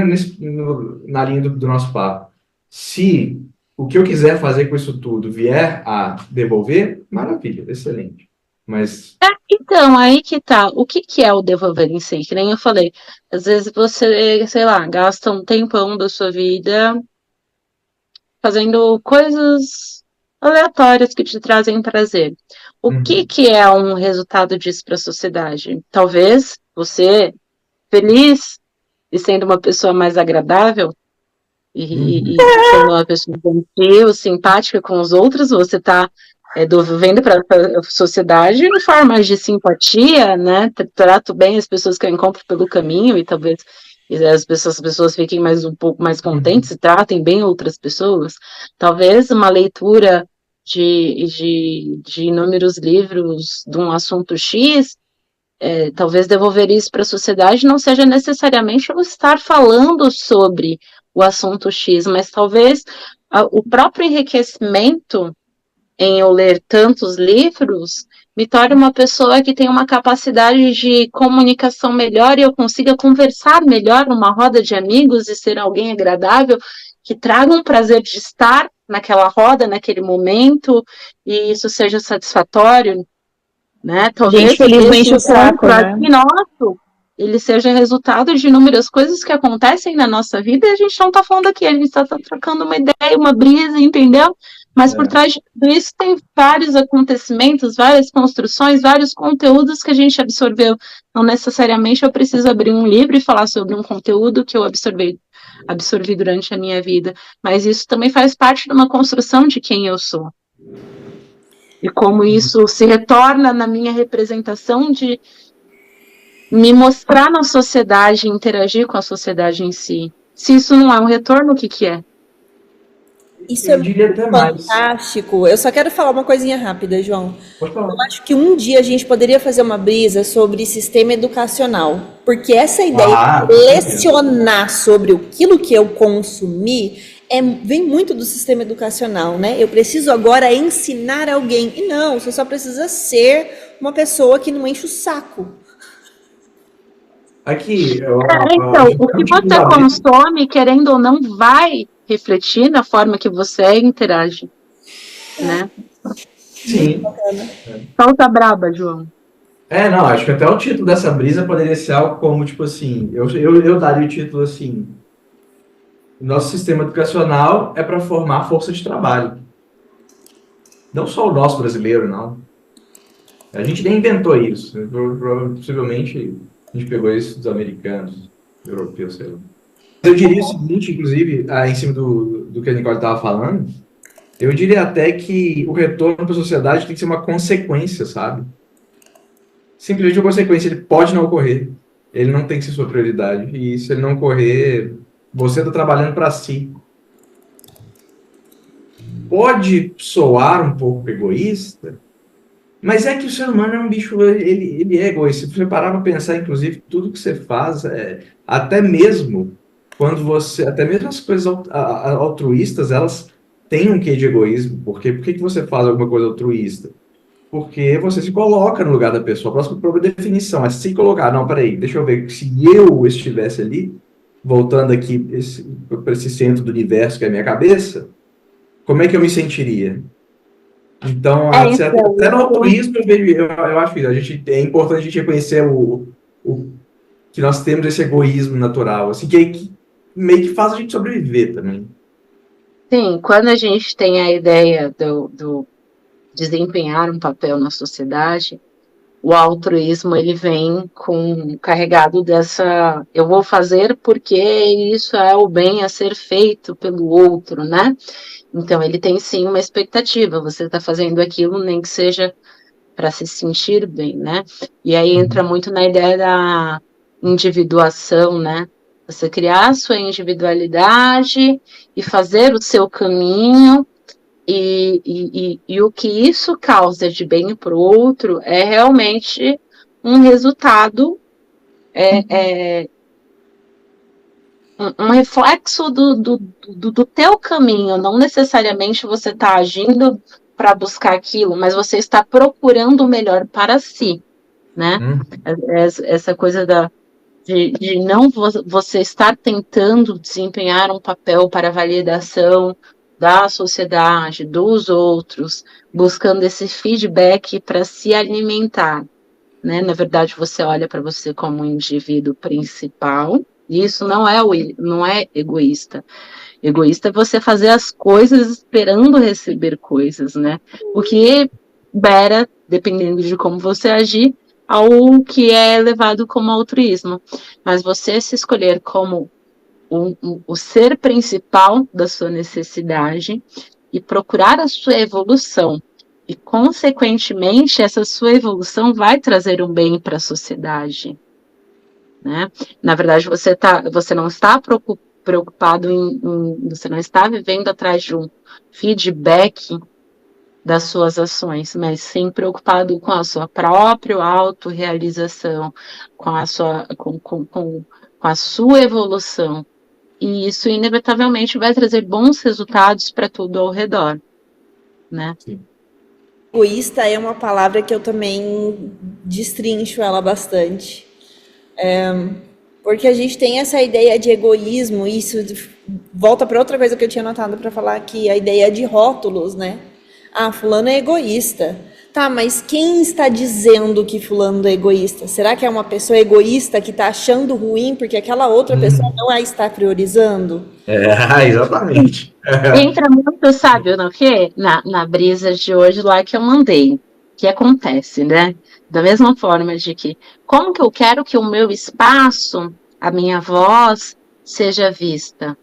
na linha do nosso papo. Se o que eu quiser fazer com isso tudo vier a devolver, maravilha, excelente. Mas, Então, aí que tá. O que que é o devolver em si? Que nem eu falei. Às vezes você, sei lá, gasta um tempão da sua vida fazendo coisas aleatórias que te trazem prazer. O que uhum, que é um resultado disso para a sociedade? Talvez você, feliz e sendo uma pessoa mais agradável uhum, e sendo uma pessoa gentil, simpática com os outros, você está vendo para a sociedade em formas de simpatia, né? Trato bem as pessoas que eu encontro pelo caminho e talvez as pessoas fiquem um pouco mais contentes e tratem bem outras pessoas. Talvez uma leitura de inúmeros livros de um assunto X, talvez devolver isso para a sociedade não seja necessariamente eu estar falando sobre o assunto X, mas talvez o próprio enriquecimento em eu ler tantos livros me torne uma pessoa que tem uma capacidade de comunicação melhor e eu consiga conversar melhor numa roda de amigos e ser alguém agradável, que traga um prazer de estar naquela roda, naquele momento, e isso seja satisfatório, né? Talvez Gente feliz não esse enche o saco, encontro né? aqui nosso, ele seja resultado de inúmeras coisas que acontecem na nossa vida e a gente não está falando aqui, a gente está trocando uma ideia, uma brisa, entendeu? Mas por trás de tudo isso tem vários acontecimentos, várias construções, vários conteúdos que a gente absorveu. Não necessariamente eu preciso abrir um livro e falar sobre um conteúdo que eu absorvi durante a minha vida, mas isso também faz parte de uma construção de quem eu sou. E como isso se retorna na minha representação de me mostrar na sociedade, interagir com a sociedade em si. Se isso não é um retorno, o que que é? Isso é fantástico. Eu só quero falar uma coisinha rápida, João. Pode falar. Eu acho que um dia a gente poderia fazer uma brisa sobre sistema educacional, porque essa ideia de lecionar sobre aquilo que eu consumi vem muito do sistema educacional, né? Eu preciso agora ensinar alguém. E não, você só precisa ser uma pessoa que não enche o saco. Aqui, então, o que você consome, querendo ou não, vai refletir na forma que você interage, né? Sim. Solta braba, João. Não, acho que até o título dessa brisa poderia ser algo como, tipo assim, eu daria o título assim, nosso sistema educacional é para formar força de trabalho. Não só o nosso brasileiro, não. A gente nem inventou isso. Possivelmente a gente pegou isso dos americanos, europeus, sei lá. Eu diria o seguinte, inclusive, em cima do que a Nicole estava falando, eu diria até que o retorno para a sociedade tem que ser uma consequência, sabe? Simplesmente uma consequência, ele pode não ocorrer. Ele não tem que ser sua prioridade. E se ele não ocorrer, você está trabalhando para si. Pode soar um pouco egoísta, mas é que o ser humano é um bicho, ele é egoísta. Se você parar para pensar, inclusive, tudo que você faz, até mesmo as coisas altruístas, elas têm um quê de egoísmo. Por que você faz alguma coisa altruísta? Porque você se coloca no lugar da pessoa. A própria definição é se colocar. Não, peraí, deixa eu ver. Se eu estivesse ali, voltando aqui para esse centro do universo que é a minha cabeça, como é que eu me sentiria? Então, até no altruísmo, eu acho que é importante a gente reconhecer que nós temos esse egoísmo natural, assim, que meio que faz a gente sobreviver também. Sim, quando a gente tem a ideia do desempenhar um papel na sociedade, o altruísmo ele vem carregado dessa eu vou fazer porque isso é o bem a ser feito pelo outro, né? Então ele tem sim uma expectativa, você está fazendo aquilo nem que seja para se sentir bem, né? E aí entra muito na ideia da individuação, né? Você criar a sua individualidade e fazer o seu caminho. E o que isso causa de bem para o outro é realmente um resultado, um reflexo do teu caminho. Não necessariamente você está agindo para buscar aquilo, mas você está procurando o melhor para si, né? Essa coisa de não você estar tentando desempenhar um papel para validação da sociedade, dos outros, buscando esse feedback para se alimentar, né? Na verdade, você olha para você como um indivíduo principal, e isso não é egoísta. Egoísta é você fazer as coisas esperando receber coisas, né? O que beira, dependendo de como você agir, ao que é levado como altruísmo. Mas você se escolher como o ser principal da sua necessidade e procurar a sua evolução, E, consequentemente, essa sua evolução vai trazer um bem para a sociedade, né? Na verdade, você não está preocupado você não está vivendo atrás de um feedback das suas ações, mas sim preocupado com a sua própria autorrealização, com a sua evolução. E isso, inevitavelmente, vai trazer bons resultados para tudo ao redor, né? Sim. Egoísta é uma palavra que eu também destrincho ela bastante. Porque a gente tem essa ideia de egoísmo, e isso volta para outra coisa que eu tinha notado para falar aqui, a ideia de rótulos, né? Ah, fulano é egoísta. Tá, mas quem está dizendo que fulano é egoísta? Será que é uma pessoa egoísta que está achando ruim porque aquela outra pessoa não a está priorizando? Exatamente. Entra muito, sabe, no quê? Na brisa de hoje lá que eu mandei. Que acontece, né? Da mesma forma de que, como que eu quero que o meu espaço, a minha voz, seja vista?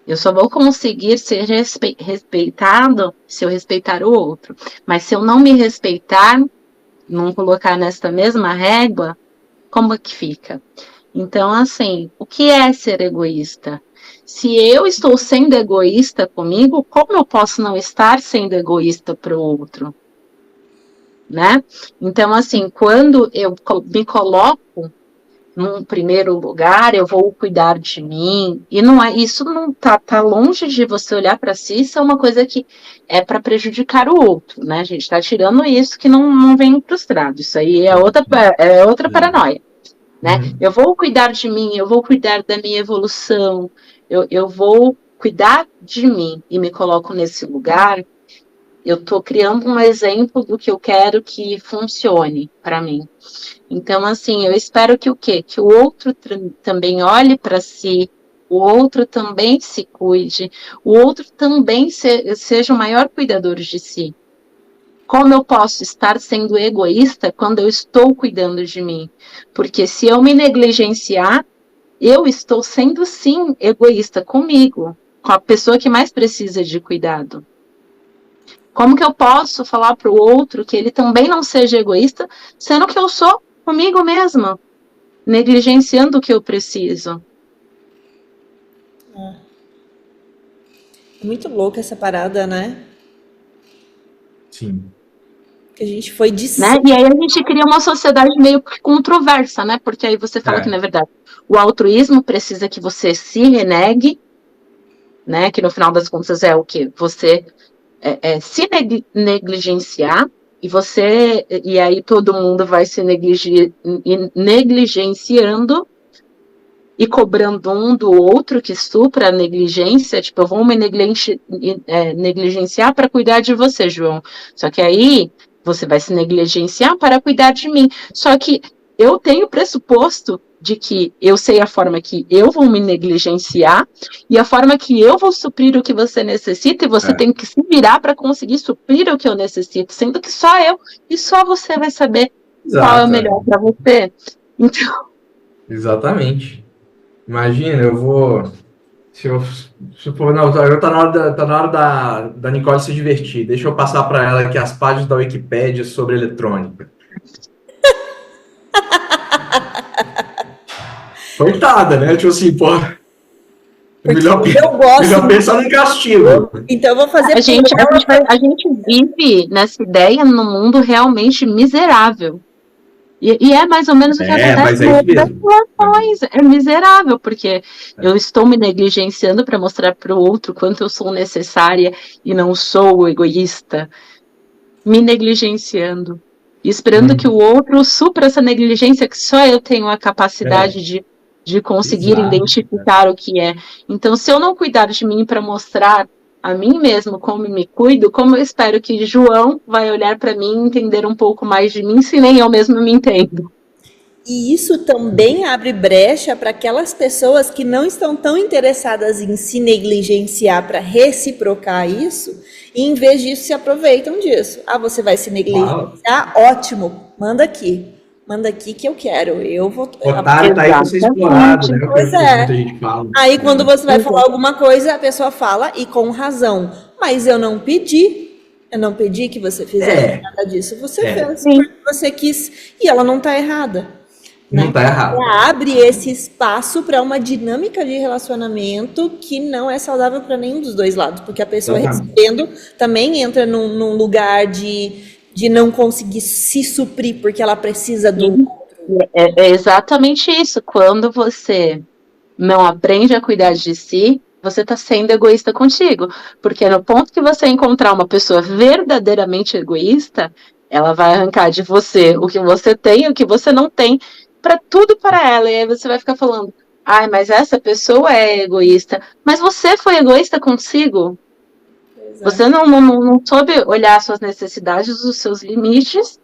Eu só vou conseguir ser respeitado se eu respeitar o outro. Mas se eu não me respeitar, não colocar nesta mesma régua, como é que fica? Então, assim, o que é ser egoísta? Se eu estou sendo egoísta comigo, como eu posso não estar sendo egoísta para o outro? Né? Então, assim, quando eu me coloco num primeiro lugar, eu vou cuidar de mim, e não é, isso não tá longe de você olhar para si, isso é uma coisa que é para prejudicar o outro, né? A gente está tirando isso que não vem frustrado, isso aí é outra paranoia, né? Eu vou cuidar de mim, eu vou cuidar da minha evolução, eu vou cuidar de mim e me coloco nesse lugar. Eu estou criando um exemplo do que eu quero que funcione para mim. Então, assim, eu espero que o quê? Que o outro também olhe para si, o outro também se cuide, o outro também seja o maior cuidador de si. Como eu posso estar sendo egoísta quando eu estou cuidando de mim? Porque se eu me negligenciar, eu estou sendo, sim, egoísta comigo, com a pessoa que mais precisa de cuidado. Como que eu posso falar para o outro que ele também não seja egoísta, sendo que eu sou comigo mesma, negligenciando o que eu preciso? Muito louca essa parada, né? Sim. Que a gente foi de Né? E aí a gente cria uma sociedade meio controversa, né? Porque aí você fala que, na verdade, o altruísmo precisa que você se renegue, né? Que no final das contas é o quê? Você se negligenciar, e aí todo mundo vai se negligenciando e cobrando um do outro que supra a negligência. Tipo, eu vou me negligenciar para cuidar de você, João. Só que aí você vai se negligenciar para cuidar de mim. Só que eu tenho pressuposto de que eu sei a forma que eu vou me negligenciar e a forma que eu vou suprir o que você necessita, e você tem que se virar para conseguir suprir o que eu necessito, sendo que só eu e só você vai saber qual é o melhor para você. Então... Exatamente. Imagina, eu vou... Se for, não, tá na hora da Nicole se divertir. Deixa eu passar para ela aqui as páginas da Wikipédia sobre eletrônica. Coitada, né? Tipo assim, pô. Melhor pensar no castigo. Então eu vou fazer. A gente vive nessa ideia num mundo realmente miserável. E é mais ou menos o que acontece nas relações. É miserável, porque eu estou me negligenciando para mostrar para o outro quanto eu sou necessária e não sou egoísta. Me negligenciando. E esperando que o outro supra essa negligência que só eu tenho a capacidade de conseguir identificar o que é. Então, se eu não cuidar de mim para mostrar a mim mesmo como me cuido, como eu espero que João vai olhar para mim e entender um pouco mais de mim, se nem eu mesmo me entendo. E isso também abre brecha para aquelas pessoas que não estão tão interessadas em se negligenciar para reciprocar isso, e em vez disso se aproveitam disso. Ah, você vai se negligenciar? Ótimo, manda aqui que eu quero. Eu vou. Otário tá aí para ser explorado, né? Pois é. Aí quando você vai falar alguma coisa, a pessoa fala, e com razão. Mas eu não pedi. Eu não pedi que você fizesse nada disso. Você fez Sim. porque você quis. E ela não está errada. Não Né? tá errado. Ela abre esse espaço para uma dinâmica de relacionamento que não é saudável para nenhum dos dois lados. Porque a pessoa recebendo também entra num lugar de não conseguir se suprir porque ela precisa do. É exatamente isso. Quando você não aprende a cuidar de si, você está sendo egoísta contigo. Porque no ponto que você encontrar uma pessoa verdadeiramente egoísta, ela vai arrancar de você o que você tem e o que você não tem, para tudo para ela. E aí você vai ficar falando, ai, mas essa pessoa é egoísta. Mas você foi egoísta consigo? Você não soube olhar as suas necessidades, os seus limites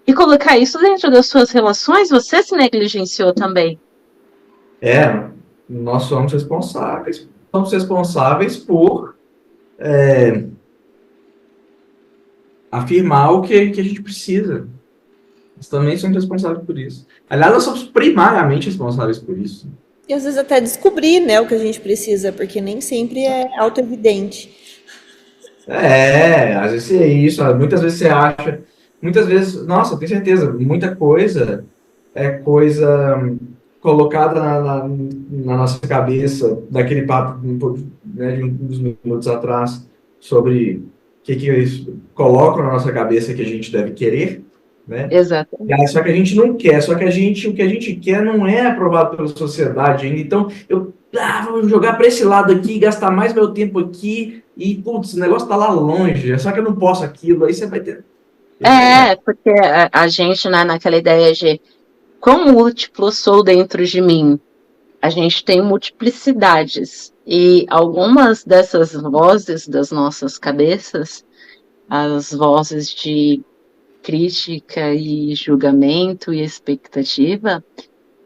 e colocar isso dentro das suas relações? Você se negligenciou também. Nós somos responsáveis por afirmar o que a gente precisa. Nós também somos responsáveis por isso. Aliás, nós somos primariamente responsáveis por isso. E às vezes até descobrir, né, o que a gente precisa, porque nem sempre é auto-evidente. Às vezes é isso. Muitas vezes você acha. Muitas vezes, nossa, tenho certeza, muita coisa é coisa colocada na nossa cabeça, daquele papo, né, de uns minutos atrás, sobre o que eles colocam na nossa cabeça que a gente deve querer, né? Exatamente. Só que a gente não quer, o que a gente quer não é aprovado pela sociedade ainda. Então, vou jogar para esse lado aqui, gastar mais meu tempo aqui, e, putz, o negócio tá lá longe, só que eu não posso aquilo, aí você vai ter... Porque a gente, né, naquela ideia de quão múltiplo sou dentro de mim, a gente tem multiplicidades, e algumas dessas vozes das nossas cabeças, as vozes de crítica e julgamento e expectativa,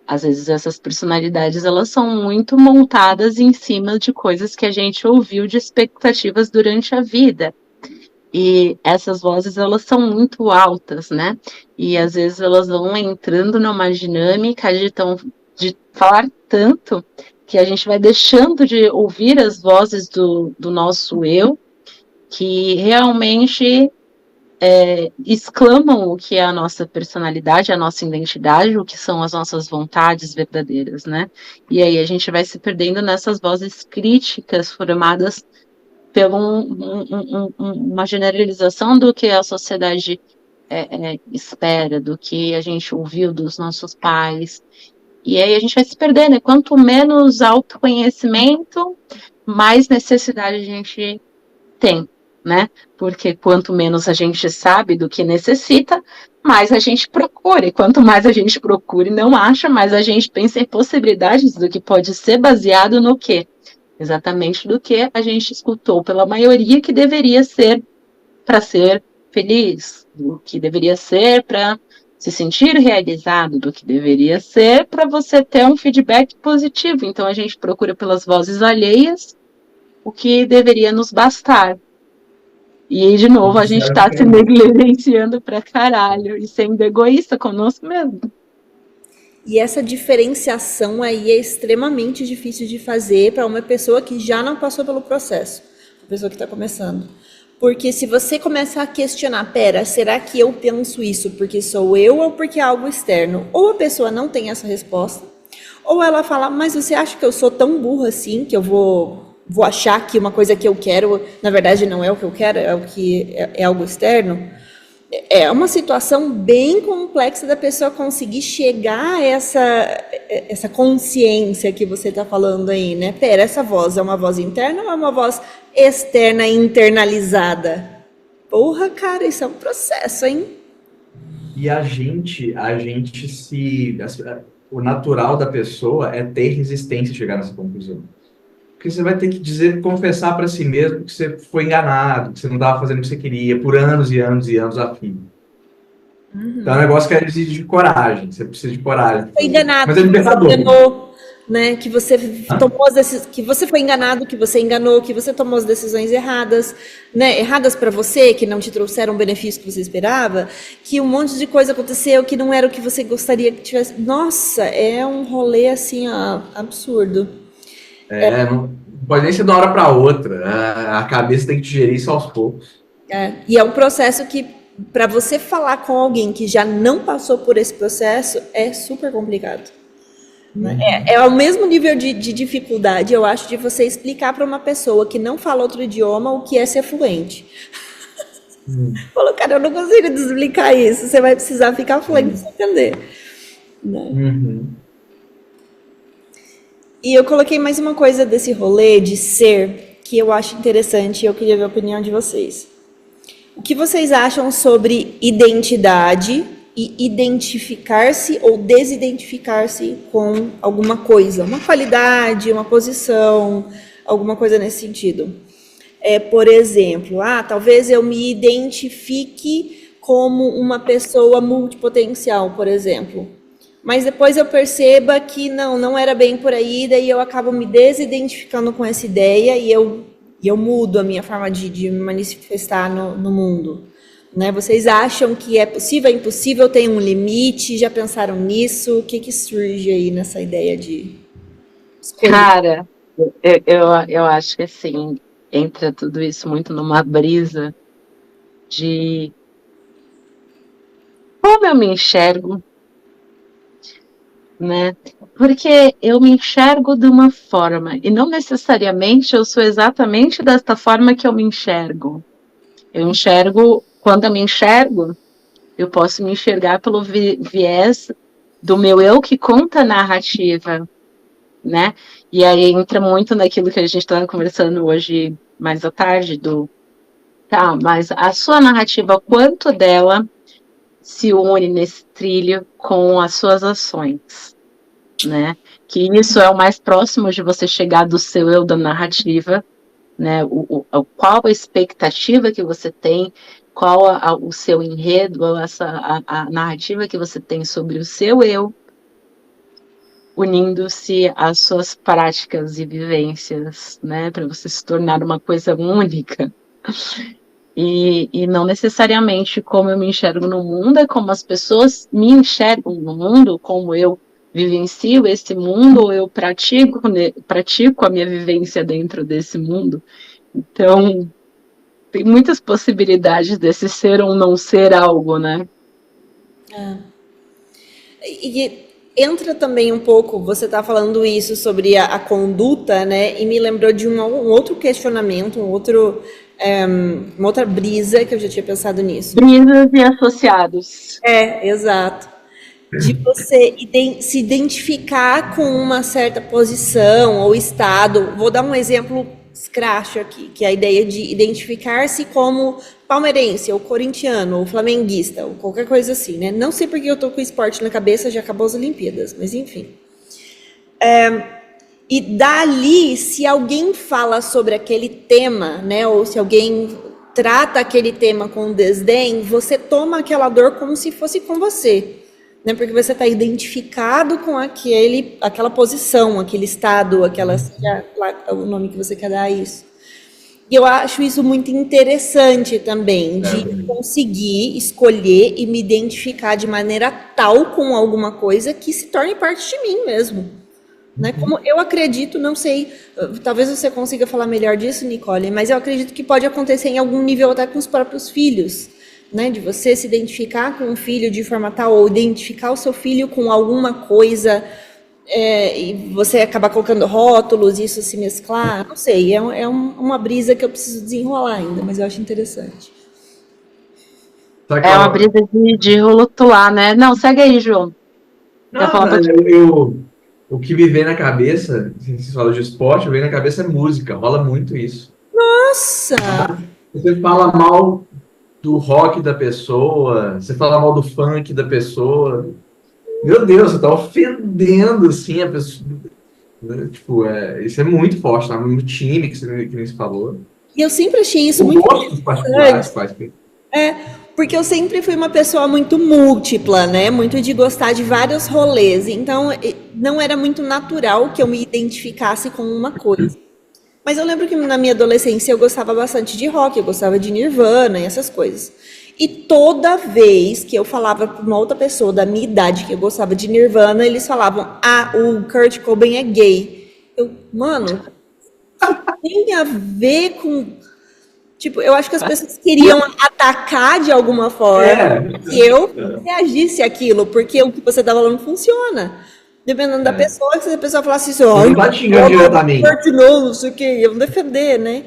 às vezes essas personalidades, elas são muito montadas em cima de coisas que a gente ouviu de expectativas durante a vida. E essas vozes, elas são muito altas, né? E às vezes elas vão entrando numa dinâmica de falar tanto que a gente vai deixando de ouvir as vozes do nosso eu, que realmente exclamam o que é a nossa personalidade, a nossa identidade, o que são as nossas vontades verdadeiras, né? E aí a gente vai se perdendo nessas vozes críticas formadas pela uma generalização do que a sociedade espera, do que a gente ouviu dos nossos pais. E aí a gente vai se perdendo. E quanto menos autoconhecimento, mais necessidade a gente tem, né? Porque quanto menos a gente sabe do que necessita, mais a gente procura. E quanto mais a gente procura e não acha, mais a gente pensa em possibilidades do que pode ser baseado no quê? Exatamente do que a gente escutou pela maioria que deveria ser para ser feliz, do que deveria ser para se sentir realizado, do que deveria ser para você ter um feedback positivo. Então a gente procura pelas vozes alheias o que deveria nos bastar. E aí, de novo, a gente está se negligenciando pra caralho e sendo egoísta conosco mesmo. E essa diferenciação aí é extremamente difícil de fazer para uma pessoa que já não passou pelo processo, uma pessoa que está começando. Porque se você começar a questionar, pera, será que eu penso isso porque sou eu ou porque é algo externo? Ou a pessoa não tem essa resposta, ou ela fala, mas você acha que eu sou tão burra assim que eu vou achar que uma coisa que eu quero, na verdade não é o que eu quero, é o que é algo externo? É uma situação bem complexa da pessoa conseguir chegar a essa consciência que você está falando aí, né? Pera, essa voz é uma voz interna ou é uma voz externa internalizada? Porra, cara, isso é um processo, hein? E o natural da pessoa é ter resistência a chegar nessa conclusão. Porque você vai ter que confessar para si mesmo que você foi enganado, que você não estava fazendo o que você queria por anos e anos e anos a fim. Então é um negócio que exige de coragem, você precisa de coragem. Foi enganado, mas é libertador. você enganou, né? Que você tomou as decisões, que você foi enganado, que você enganou, que você tomou as decisões erradas, né? Erradas para você, que não te trouxeram o benefício que você esperava, que um monte de coisa aconteceu que não era o que você gostaria que tivesse. Nossa, é um rolê assim, ó, absurdo. Não pode nem ser de uma hora para outra. A cabeça tem que digerir isso aos poucos. E é um processo que, para você falar com alguém que já não passou por esse processo, é super complicado. Né? É o mesmo nível de dificuldade, eu acho, de você explicar para uma pessoa que não fala outro idioma o que é ser fluente. Falou, cara, eu não consigo te explicar isso, você vai precisar ficar fluente para entender. Né? E eu coloquei mais uma coisa desse rolê de ser, que eu acho interessante e eu queria ver a opinião de vocês. O que vocês acham sobre identidade e identificar-se ou desidentificar-se com alguma coisa? Uma qualidade, uma posição, alguma coisa nesse sentido. Por exemplo, talvez eu me identifique como uma pessoa multipotencial, por exemplo. Mas depois eu perceba que não era bem por aí, daí eu acabo me desidentificando com essa ideia e eu mudo a minha forma de me manifestar no mundo. Né? Vocês acham que é possível, é impossível, tem um limite? Já pensaram nisso? O que surge aí nessa ideia de escolher? Cara, eu acho que assim, entra tudo isso muito numa brisa de como eu me enxergo, né? Porque eu me enxergo de uma forma, e não necessariamente eu sou exatamente desta forma que eu me enxergo. Eu enxergo, quando eu me enxergo, eu posso me enxergar pelo viés do meu eu que conta a narrativa, né? E aí entra muito naquilo que a gente estava conversando hoje, mais à tarde, mas a sua narrativa, quanto dela se une nesse trilho com as suas ações, né? Que isso é o mais próximo de você chegar do seu eu da narrativa, né? Qual a expectativa que você tem, qual o seu enredo, a narrativa que você tem sobre o seu eu, unindo-se às suas práticas e vivências, né? Para você se tornar uma coisa única. E não necessariamente como eu me enxergo no mundo, é como as pessoas me enxergam no mundo, como eu vivencio esse mundo, ou eu pratico a minha vivência dentro desse mundo. Então, tem muitas possibilidades desse ser ou não ser algo, né? E entra também um pouco, você está falando isso sobre a conduta, né? E me lembrou de um outro questionamento, uma outra brisa que eu já tinha pensado nisso. Brisas e associados. Exato. De você se identificar com uma certa posição ou estado. Vou dar um exemplo escracho aqui, que é a ideia de identificar-se como palmeirense, ou corintiano, ou flamenguista, ou qualquer coisa assim, né? Não sei porque eu tô com esporte na cabeça, já acabou as Olimpíadas, mas enfim. E dali, se alguém fala sobre aquele tema, né, ou se alguém trata aquele tema com desdém, você toma aquela dor como se fosse com você, né, porque você está identificado com aquela posição, aquele estado, o nome que você quer dar a isso. E eu acho isso muito interessante também, de conseguir escolher e me identificar de maneira tal com alguma coisa que se torne parte de mim mesmo. Né? Como eu acredito, não sei, talvez você consiga falar melhor disso, Nicole, mas eu acredito que pode acontecer em algum nível até com os próprios filhos, né? De você se identificar com um filho de forma tal, ou identificar o seu filho com alguma coisa, e você acabar colocando rótulos, isso se mesclar, não sei, uma brisa que eu preciso desenrolar ainda, mas eu acho interessante. É uma brisa de rotular, né? Não, segue aí, João. O que me vem na cabeça, você fala de esporte, vem na cabeça é música, rola muito isso. Nossa! Você fala mal do rock da pessoa, você fala mal do funk da pessoa. Meu Deus, você tá ofendendo, assim, a pessoa. Tipo, isso é muito forte, tá? No time que você falou. E eu sempre achei isso muito interessante. Porque eu sempre fui uma pessoa muito múltipla, né? Muito de gostar de vários rolês. Então, não era muito natural que eu me identificasse com uma coisa. Mas eu lembro que na minha adolescência eu gostava bastante de rock, eu gostava de Nirvana e essas coisas. E toda vez que eu falava para uma outra pessoa da minha idade que eu gostava de Nirvana, eles falavam, o Kurt Cobain é gay. Mano, tem a ver com... Tipo, eu acho que as pessoas queriam atacar de alguma forma que eu reagisse àquilo, porque o que você tá falando funciona. Dependendo da pessoa, se a pessoa falasse assim, ó, não tá xingando diretamente. Não sei o que, eu vou defender, né?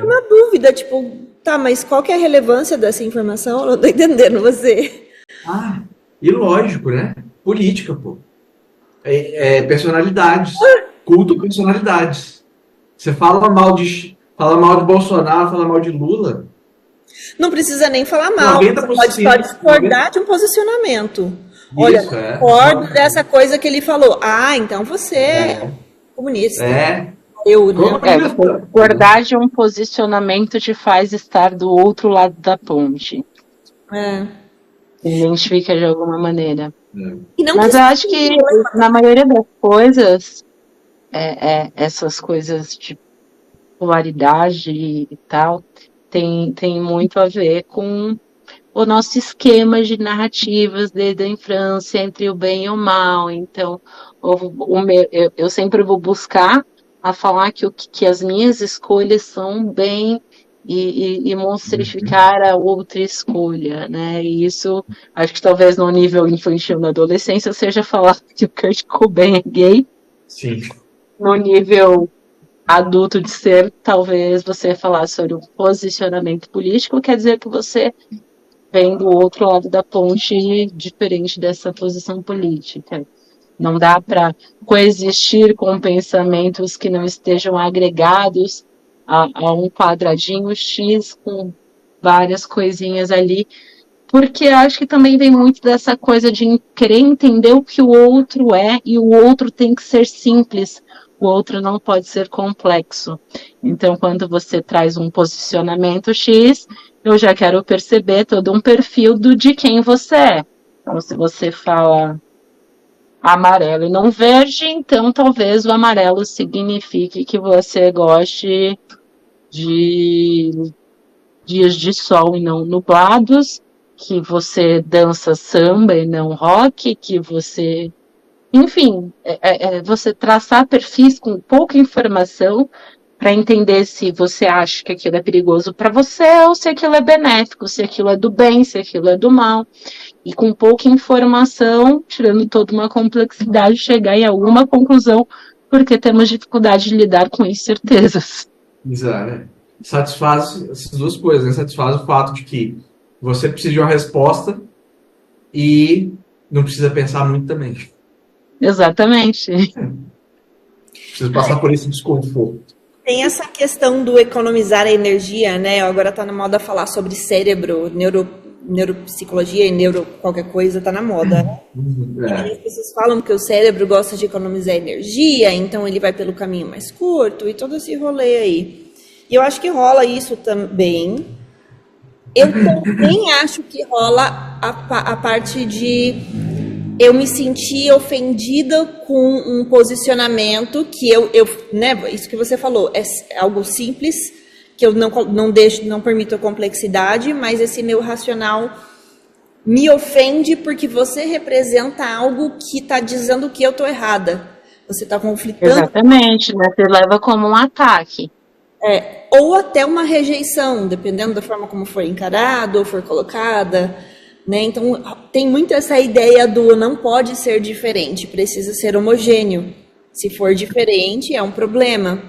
Uma dúvida, tipo, tá, mas qual que é a relevância dessa informação? Eu não tô entendendo você. E lógico, né? Política, pô. Personalidades. Culto personalidades. Você fala mal de Bolsonaro, fala mal de Lula. Não precisa nem falar mal. Você pode só discordar de um posicionamento. Olha, discordo dessa coisa que ele falou. Então você é comunista. Eu, né? Discordar de um posicionamento te faz estar do outro lado da ponte. Identifica de alguma maneira. Mas eu acho que na maioria das coisas, essas coisas de polaridade e tal, tem muito a ver com o nosso esquema de narrativas desde a infância, entre o bem e o mal. Então, eu sempre vou buscar a falar que as minhas escolhas são bem e monstrificar a outra escolha, né? E isso, acho que talvez no nível infantil na adolescência seja falar que o Kurt Cobain é gay. Sim. No nível adulto de ser, talvez você falar sobre o posicionamento político, quer dizer que você vem do outro lado da ponte diferente dessa posição política. Não dá para coexistir com pensamentos que não estejam agregados a um quadradinho X com várias coisinhas ali, porque acho que também vem muito dessa coisa de querer entender o que o outro é, e o outro tem que ser simples, o outro não pode ser complexo. Então, quando você traz um posicionamento X, eu já quero perceber todo um perfil de quem você é. Então, se você fala amarelo e não verde, então talvez o amarelo signifique que você goste de dias de sol e não nublados, que você dança samba e não rock, que você... Enfim, você traçar perfis com pouca informação para entender se você acha que aquilo é perigoso para você ou se aquilo é benéfico, se aquilo é do bem, se aquilo é do mal. E com pouca informação, tirando toda uma complexidade, chegar em alguma conclusão, porque temos dificuldade de lidar com incertezas. Exato. Satisfaz essas duas coisas, né? Satisfaz o fato de que você precisa de uma resposta e não precisa pensar muito também. Exatamente. Preciso passar por esse desconforto. Tem essa questão do economizar a energia, né? Agora tá na moda falar sobre cérebro, neuropsicologia e qualquer coisa tá na moda. E as pessoas falam que o cérebro gosta de economizar energia, então ele vai pelo caminho mais curto e todo esse rolê aí. E eu acho que rola isso também. Eu também acho que rola a parte de eu me senti ofendida com um posicionamento que né, isso que você falou, é algo simples, que eu não permito a complexidade, mas esse meu racional me ofende porque você representa algo que está dizendo que eu estou errada. Você está conflitando. Exatamente, né? Você leva como um ataque. Ou até uma rejeição, dependendo da forma como for encarado ou for colocada. Né? Então, tem muito essa ideia do não pode ser diferente, precisa ser homogêneo. Se for diferente, é um problema.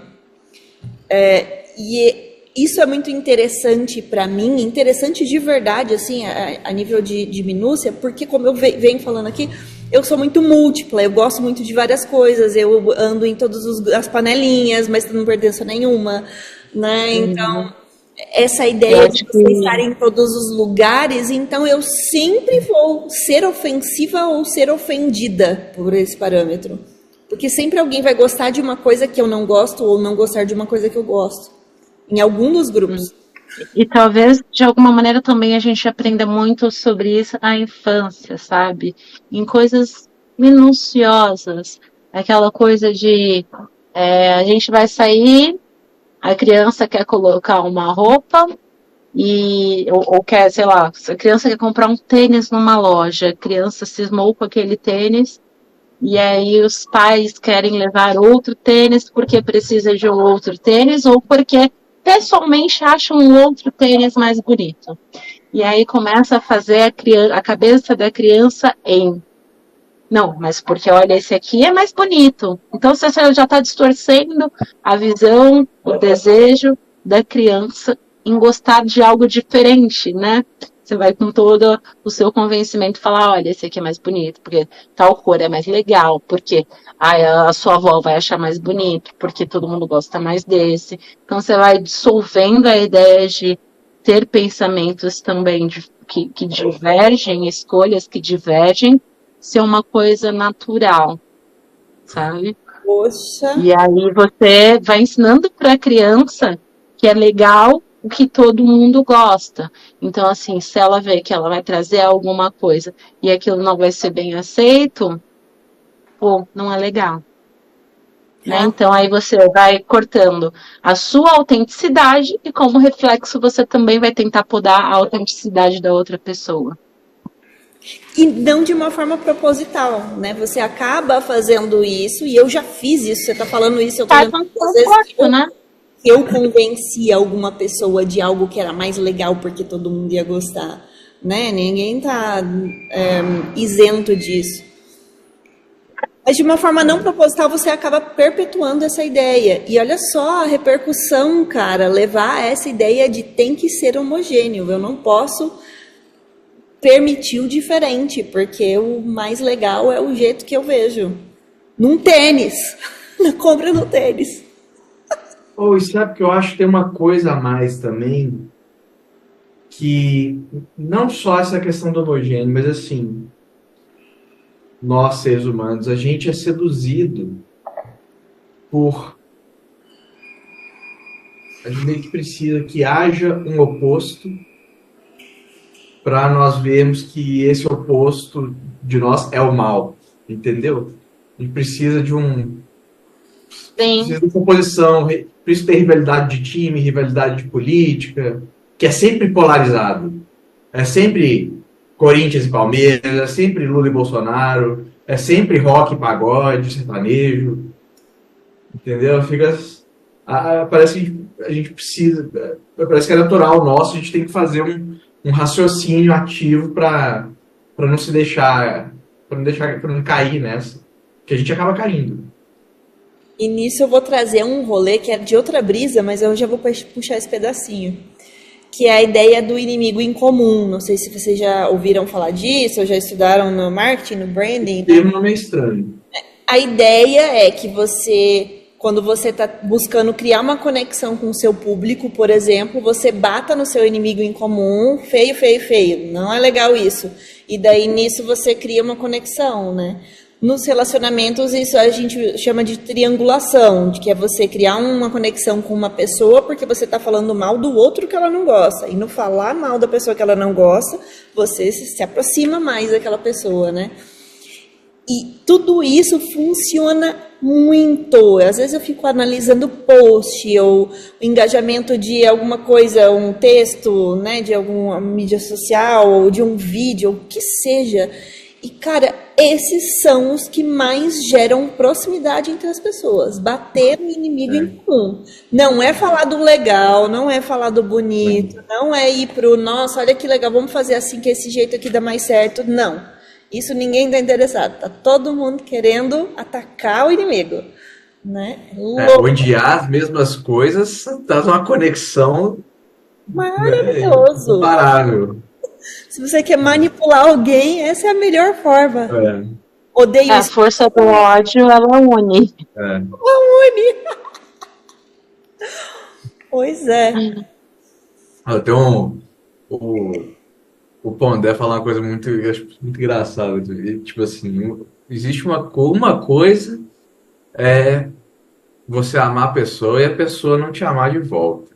E isso é muito interessante para mim, interessante de verdade, assim, a nível de minúcia, porque como eu venho falando aqui, eu sou muito múltipla, eu gosto muito de várias coisas, eu ando em todas as panelinhas, mas não pertenço a nenhuma, né? Então, essa ideia de você estar em todos os lugares, então eu sempre vou ser ofensiva ou ser ofendida por esse parâmetro. Porque sempre alguém vai gostar de uma coisa que eu não gosto ou não gostar de uma coisa que eu gosto. Em algum dos grupos. E talvez, de alguma maneira, também a gente aprenda muito sobre isso na infância, sabe? Em coisas minuciosas. Aquela coisa de a gente vai sair, a criança quer colocar uma roupa ou quer, sei lá, a criança quer comprar um tênis numa loja, a criança cismou com aquele tênis, e aí os pais querem levar outro tênis porque precisa de um outro tênis ou porque pessoalmente acha um outro tênis mais bonito. E aí começa a fazer a cabeça da criança em... Não, mas porque, olha, esse aqui é mais bonito. Então você já está distorcendo a visão, o desejo da criança em gostar de algo diferente, né? Você vai com todo o seu convencimento falar, olha, esse aqui é mais bonito, porque tal cor é mais legal, porque a sua avó vai achar mais bonito, porque todo mundo gosta mais desse. Então você vai dissolvendo a ideia de ter pensamentos também que divergem, escolhas que divergem, ser uma coisa natural, sabe? Poxa. E aí você vai ensinando para a criança que é legal o que todo mundo gosta. Então, assim, se ela vê que ela vai trazer alguma coisa e aquilo não vai ser bem aceito, pô, não é legal. Né? Então, aí você vai cortando a sua autenticidade e, como reflexo, você também vai tentar podar a autenticidade da outra pessoa. E não de uma forma proposital, né? Você acaba fazendo isso, e eu já fiz isso, você está falando isso, eu tô lembrando às vezes né? Eu convenci alguma pessoa de algo que era mais legal porque todo mundo ia gostar, né? Ninguém tá isento disso. Mas de uma forma não proposital você acaba perpetuando essa ideia. E olha só a repercussão, cara, levar essa ideia de tem que ser homogêneo. Eu não posso permitir o diferente, porque o mais legal é o jeito que eu vejo. Num tênis, na compra do tênis. E sabe que eu acho que tem uma coisa a mais também, que não só essa questão do homogêneo, mas assim, nós seres humanos, a gente é seduzido por... A gente meio que precisa que haja um oposto para nós vermos que esse oposto de nós é o mal, entendeu? A gente precisa de precisa de composição, por isso tem rivalidade de time, rivalidade de política, que é sempre polarizado. É sempre Corinthians e Palmeiras, é sempre Lula e Bolsonaro, é sempre rock, pagode, sertanejo, entendeu? Parece que a gente precisa, parece que é natural nosso, a gente tem que fazer um raciocínio ativo para não se deixar, para não cair nessa, que a gente acaba caindo. E nisso eu vou trazer um rolê que é de outra brisa, mas eu já vou puxar esse pedacinho, que é a ideia do inimigo em comum. Não sei se vocês já ouviram falar disso, ou já estudaram no marketing, no branding. Tem um nome estranho. A ideia é que quando você está buscando criar uma conexão com o seu público, por exemplo, você bata no seu inimigo em comum, feio, feio, feio. Não é legal isso. E daí nisso você cria uma conexão, né? Nos relacionamentos, isso a gente chama de triangulação, de que é você criar uma conexão com uma pessoa porque você está falando mal do outro que ela não gosta. E no falar mal da pessoa que ela não gosta, você se aproxima mais daquela pessoa, né? E tudo isso funciona muito. Às vezes eu fico analisando post ou o engajamento de alguma coisa, um texto, né, de alguma mídia social ou de um vídeo, ou o que seja. E, cara, esses são os que mais geram proximidade entre as pessoas. Bater no inimigo em comum. Não é falar do legal, não é falar do bonito, não é ir pro, nossa, olha que legal, vamos fazer assim que esse jeito aqui dá mais certo. Não. Isso ninguém está interessado. Tá todo mundo querendo atacar o inimigo. Né? Odiar as mesmas coisas traz uma conexão maravilhoso. Imparável. Se você quer manipular alguém, essa é a melhor forma. Odeio a força do ódio, ela une. Ela une. Pois é. Tem o Pondé fala uma coisa muito engraçada. Tipo assim, existe uma coisa é você amar a pessoa e a pessoa não te amar de volta.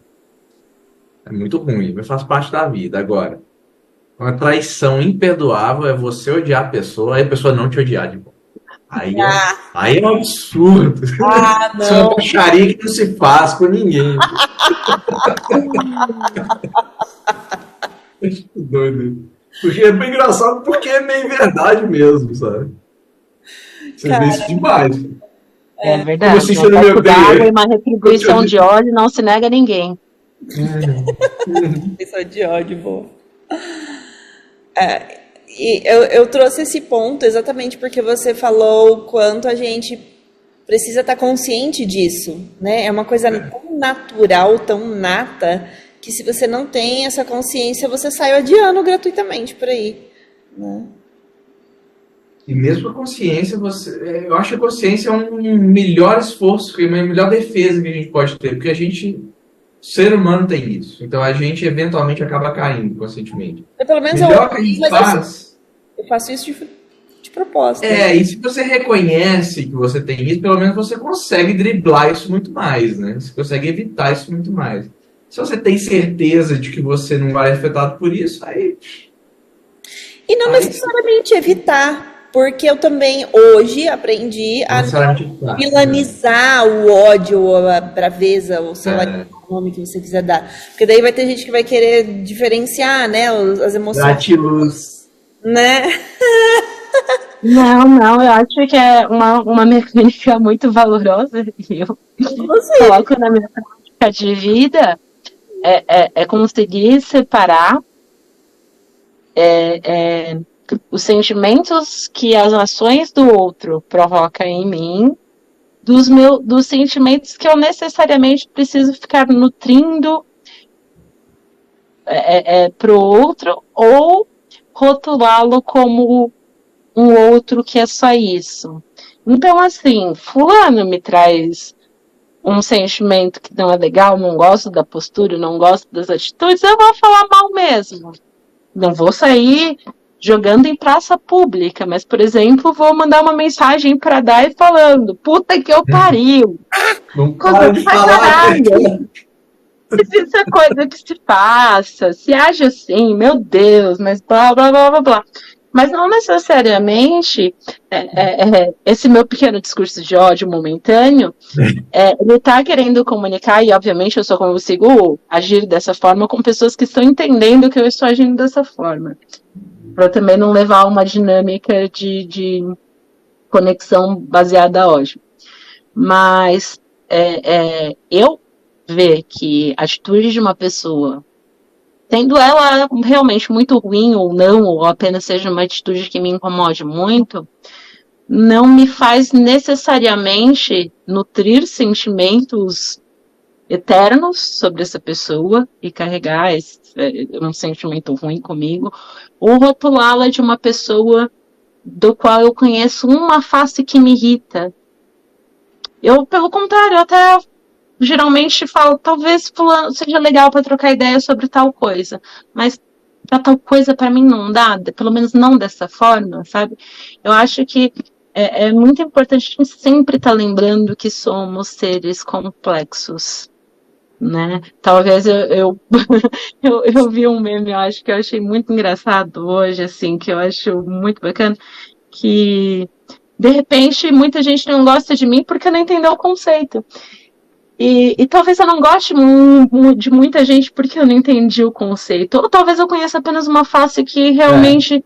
É muito ruim, mas faz parte da vida. Agora, uma traição imperdoável é você odiar a pessoa e a pessoa não te odiar de volta. Aí é um absurdo. Não. Isso é uma baixaria que não se faz com ninguém. Acho doido. Porque é bem engraçado, porque é meio verdade mesmo, sabe? Você vê isso demais. É verdade. Como assim você não me odeia? E uma retribuição de ódio não se nega a ninguém. Pessoa de ódio, boa. E eu trouxe esse ponto exatamente porque você falou o quanto a gente precisa estar consciente disso, né? É uma coisa tão natural, tão nata, que se você não tem essa consciência, você sai adiando gratuitamente por aí, né? E mesmo a consciência, eu acho que a consciência é um melhor esforço, uma melhor defesa que a gente pode ter, porque ser humano tem isso. Então a gente eventualmente acaba caindo conscientemente. Pelo menos melhor que a gente faz. Eu faço isso de propósito. E se você reconhece que você tem isso, pelo menos você consegue driblar isso muito mais, né? Você consegue evitar isso muito mais. Se você tem certeza de que você não vai ser afetado por isso, aí... E não necessariamente evitar, porque eu também hoje aprendi a não vilanizar o ódio, ou a braveza, ou sei lá o nome que você quiser dar. Porque daí vai ter gente que vai querer diferenciar, né, as emoções. Gratiluz. Né? Não, eu acho que é uma mecânica muito valorosa e eu coloco na minha prática de vida, é conseguir separar os sentimentos que as ações do outro provocam em mim dos sentimentos que eu necessariamente preciso ficar nutrindo pro outro, ou rotulá-lo como um outro que é só isso. Então, assim, fulano me traz um sentimento que não é legal, não gosto da postura, não gosto das atitudes, eu vou falar mal mesmo. Não vou sair jogando em praça pública, mas, por exemplo, vou mandar uma mensagem para Dai falando, puta que eu pariu. Não para de falar. Isso é coisa que se passa, se age assim, meu Deus, mas blá, blá, blá, blá, blá. Mas não necessariamente esse meu pequeno discurso de ódio momentâneo, ele está querendo comunicar, e obviamente eu só consigo agir dessa forma com pessoas que estão entendendo que eu estou agindo dessa forma. Para também não levar uma dinâmica de conexão baseada a ódio. Mas eu ver que a atitude de uma pessoa, tendo ela realmente muito ruim ou não, ou apenas seja uma atitude que me incomode muito, não me faz necessariamente nutrir sentimentos eternos sobre essa pessoa e carregar um sentimento ruim comigo, ou rotulá-la de uma pessoa do qual eu conheço uma face que me irrita. Eu, pelo contrário, até geralmente falo, talvez fulano seja legal para trocar ideia sobre tal coisa, mas para tal coisa para mim não dá, pelo menos não dessa forma, sabe? Eu acho que é muito importante a gente sempre estar lembrando que somos seres complexos, né? Talvez eu vi um meme, eu acho que eu achei muito engraçado hoje, assim, que eu acho muito bacana, que de repente muita gente não gosta de mim porque não entendeu o conceito. E talvez eu não goste de muita gente porque eu não entendi o conceito. Ou talvez eu conheça apenas uma face que realmente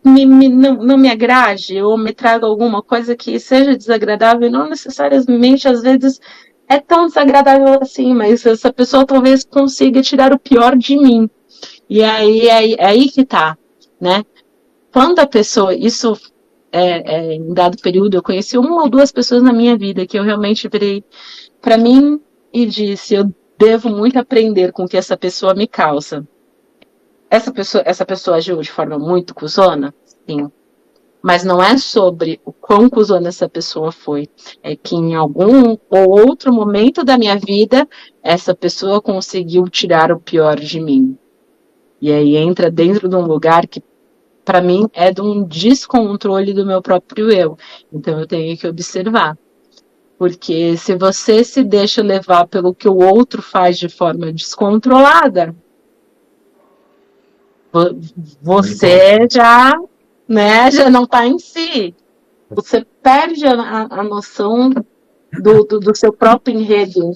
não me agrade, ou me traga alguma coisa que seja desagradável, e não necessariamente, às vezes, é tão desagradável assim, mas essa pessoa talvez consiga tirar o pior de mim. E aí que tá, né? Quando a pessoa, isso em dado período, eu conheci uma ou duas pessoas na minha vida que eu realmente virei para mim e disse, eu devo muito aprender com o que essa pessoa me causa. Essa pessoa agiu de forma muito cuzona? Sim. Mas não é sobre o quão cuzona essa pessoa foi. É que em algum ou outro momento da minha vida, essa pessoa conseguiu tirar o pior de mim. E aí entra dentro de um lugar que, para mim, é de um descontrole do meu próprio eu. Então eu tenho que observar. Porque se você se deixa levar pelo que o outro faz de forma descontrolada, você já não está em si. Você perde a noção do seu próprio enredo.